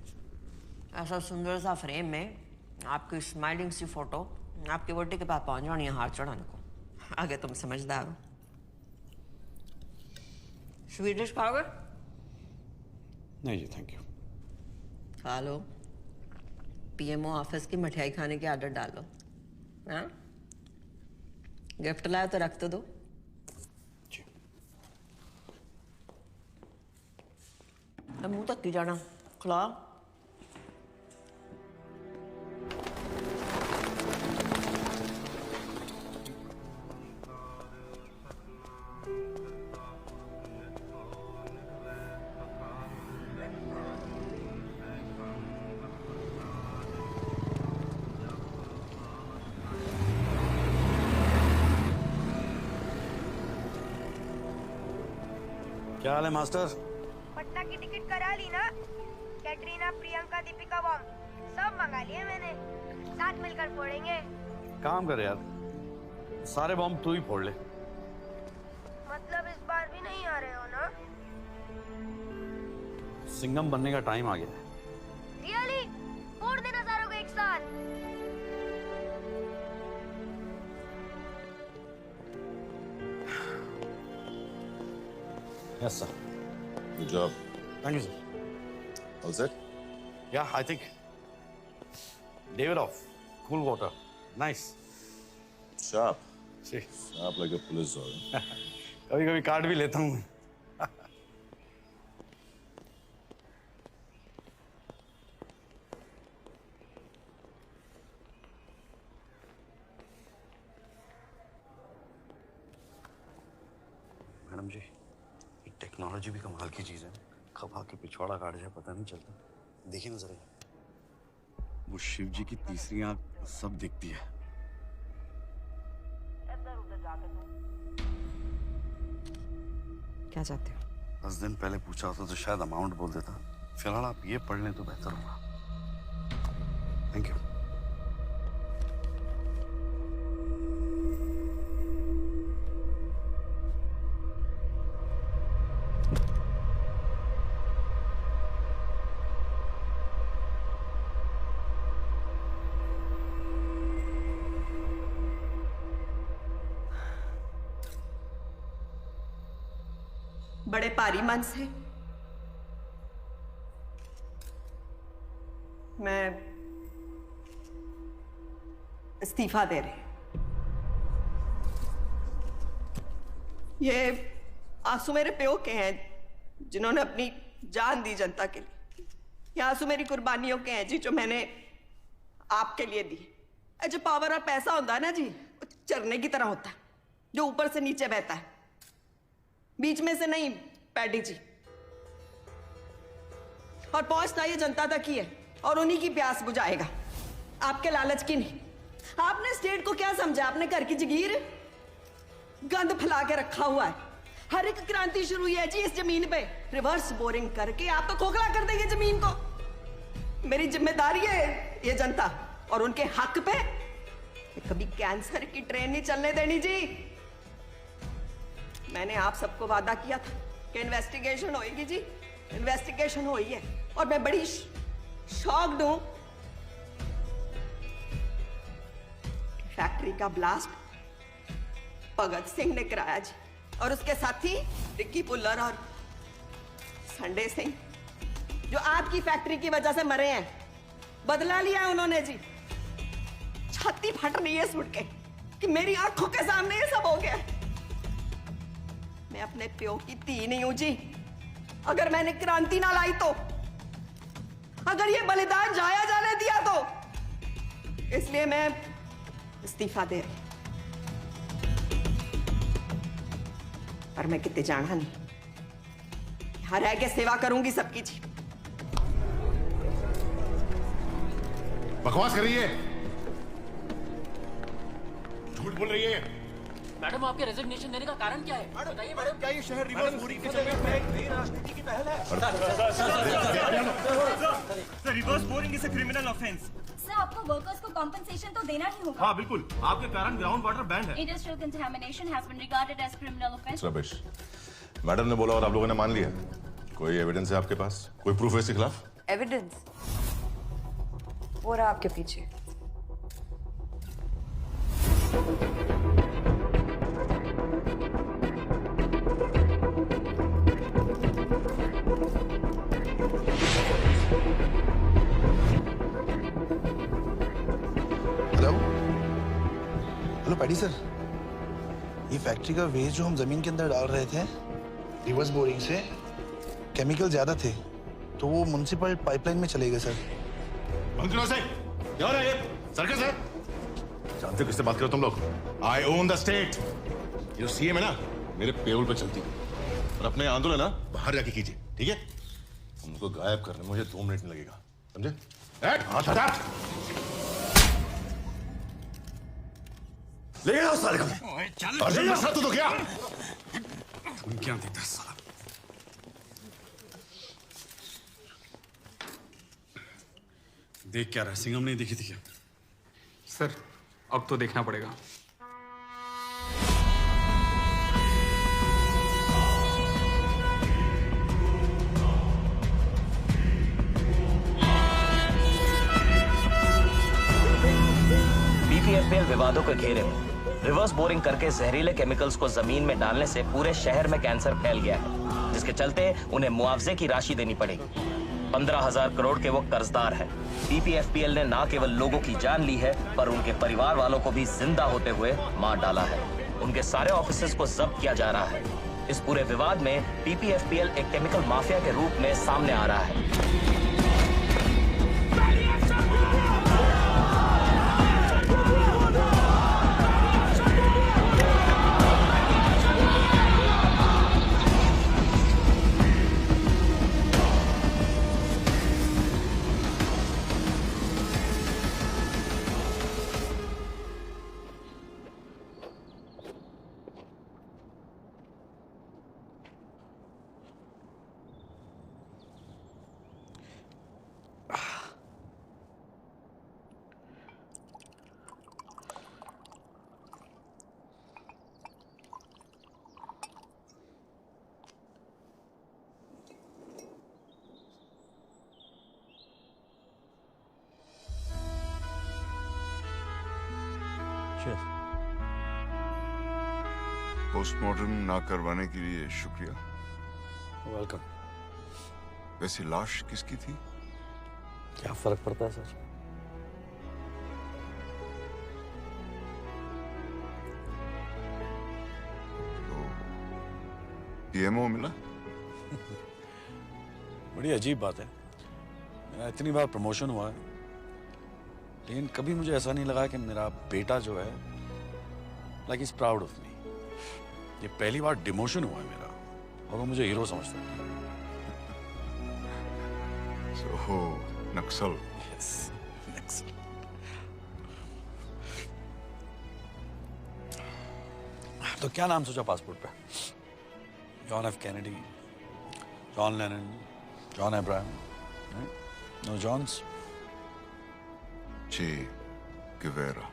ऐसा सुंदर सा फ्रेम में आपकी स्माइलिंग सी फोटो आपकी वोटी के पास पहुंच जानी है हाथ चढ़ाने को। आगे तुम समझदार हो। स्वीट खाओगे? नहीं जी थैंक यू। खा लो। पीएमओ ऑफिस की मिठाई खाने की आदत डालो। हाँ? गिफ्ट लाया तो रख तो दो। अब मुंह तक की जाना, खिला। क्या हाल है मास्टर? पटना की टिकट करा ली ना? कैटरीना, प्रियंका, दीपिका बॉम्ब सब मंगा लिए मैंने। साथ मिलकर फोड़ेंगे। काम कर यार, सारे बॉम्ब तू ही फोड़ ले। मतलब इस बार भी नहीं आ रहे हो ना? सिंघम बनने का टाइम आ गया है। रियली? फोड़ देना सारों को एक साथ। Yes sir. Good job. Thank you sir. All set? Yeah, I think. Davidoff, cool water, nice. Sharp. See. Sharp like a police dog. कभी-कभी काट भी लेता हूँ. मैडम जी, ये टेक्नोलॉजी भी कमाल की चीज है. कब आके पिछवाड़ा काट जाए पता नहीं चलता. देखिए ना जरा. वो शिव जी की तीसरी आंख सब दिखती है. क्या चाहते हो? 10 दिन पहले पूछा होता तो शायद अमाउंट बोल देता. फिलहाल आप ये पढ़ लें तो बेहतर होगा. Thank you. बड़े पारी मन से मैं इस्तीफा दे रही. ये आंसू मेरे प्यो के हैं जिन्होंने अपनी जान दी जनता के लिए. ये आंसू मेरी कुर्बानियों के हैं जी जो मैंने आपके लिए दी. जो पावर और पैसा होता है ना जी, वो झरने की तरह होता है जो ऊपर से नीचे बहता है, बीच में से नहीं. पैडी जी, और पहुंचना ये जनता तक ही है और उन्हीं की प्यास बुझाएगा, आपके लालच की नहीं. आपने स्टेट को क्या समझा? आपने घर की जगीर गंद फैला के रखा हुआ है. हर एक क्रांति शुरू हुई है जी इस जमीन पे. रिवर्स बोरिंग करके आप तो खोखला कर देंगे जमीन को. मेरी जिम्मेदारी है ये जनता और उनके हक पे कभी कैंसर की ट्रेन नहीं चलने देनी जी. मैंने आप सबको वादा किया था कि इन्वेस्टिगेशन होएगी जी. इन्वेस्टिगेशन हुई है और मैं बड़ी शॉक्ड हूं. फैक्ट्री का ब्लास्ट भगत सिंह ने कराया जी, और उसके साथी रिक्की पुल्लर और संडे सिंह जो आपकी फैक्ट्री की वजह से मरे हैं. बदला लिया है उन्होंने जी. छाती फट रही है सुन के कि मेरी आंखों के सामने ये सब हो गया. मैं अपने प्यो की धी नहीं हूं जी. अगर मैंने क्रांति ना लाई तो, अगर ये बलिदान जाया जाने दिया तो, इसलिए मैं इस्तीफा दे रही. पर मैं कितने जाना नहीं, यहां रह के सेवा करूंगी सबकी जी. बकवास कर रही है, झूठ बोल रही है. मैडम, आपके रेजिग्नेशन देने का कारण क्या है? बताइए मैडम. क्या ये शहर रिवर्स बोरिंग के चक्कर में एक नई राजनीति की पहल है? Sir, reverse boring is a criminal offence. Sir, आपको वर्कर्स को कॉम्पेंसेशन तो देना ही होगा. हाँ बिल्कुल, आपके कारण ग्राउंड वाटर बैंड है. Industrial contamination has been regarded as criminal offence. Ramesh, madam ने बोला और आप लोगों ने मान लिया. कोई एविडेंस है आपके पास? कोई प्रूफ है इसके खिलाफ? एविडेंस वो रहा आपके पीछे. हेलो पैडी सर, ये फैक्ट्री का वेस्ट जो हम जमीन के अंदर डाल रहे थे रिवर्स बोरिंग से, केमिकल ज्यादा थे तो वो म्युनिसिपल पाइपलाइन में चले गए सर. बंद करो से. क्या हो रहा है ये? सर्कस है? जानते हो किससे बात करो तुम लोग? आई ओन द स्टेट. ये जो सीएम है ना, मेरे पेरोल पे चलती है. और अपने आंदोलन ना बाहर जाके कीजिए, ठीक है? उनको गायब करने में मुझे 2 मिनट नहीं लगेगा, समझे? हाथ हटा. ले आओ साले को. अर्जुन मसला तो क्या? तुम क्या देता साला? देख क्या रहा है? सिंघम नहीं दिखी थी क्या? सर, अब तो देखना पड़ेगा. बीपीएफपीएल विवादों के घेरे में रिवर्स बोरिंग करके जहरीले केमिकल्स को जमीन में डालने से पूरे शहर में कैंसर फैल गया है, जिसके चलते उन्हें मुआवजे की राशि देनी पड़ेगी. 15,000 करोड़ के वो कर्जदार हैं। पीपीएफपीएल ने ना केवल लोगों की जान ली है, पर उनके परिवार वालों को भी जिंदा होते हुए मार डाला है। उनके सारे ऑफिसेज को जब्त किया जा रहा है। इस पूरे विवाद में पीपीएफपीएल एक केमिकल माफिया के रूप में सामने आ रहा है। पोस्टमार्टम ना करवाने के लिए शुक्रिया। वेलकम। वैसे लाश किसकी थी? क्या फर्क पड़ता है सर? पीएमओ मिला? बड़ी अजीब बात है। मेरा इतनी बार प्रमोशन हुआ है, लेकिन कभी मुझे ऐसा नहीं लगा कि मेरा बेटा जो है like is proud of me. ये पहली बार डिमोशन हुआ है मेरा और वो मुझे हीरो समझता है। So, नक्सल। Yes, नक्सल। तो क्या नाम सोचा पासपोर्ट पे? John F Kennedy, John Lennon, John Abraham? No Johns? Che Guevara.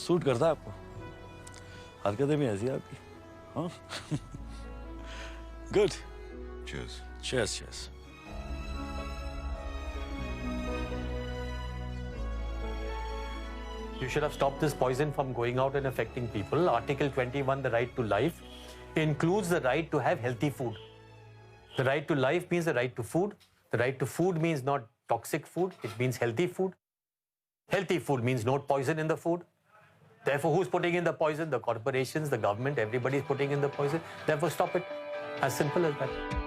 Suit करता है आपको? हरकतें भी ऐसी आपकी, हाँ? Good. Cheers. Cheers, cheers. You should have stopped this poison from going out and affecting people. Article 21, the right to life, includes the right to have healthy food. The right to life means the right to food. The right to food means not toxic food. It means healthy food. Healthy food means no poison in the food. Therefore, who's putting in the poison? The corporations, the government, everybody is putting in the poison. Therefore, stop it. As simple as that.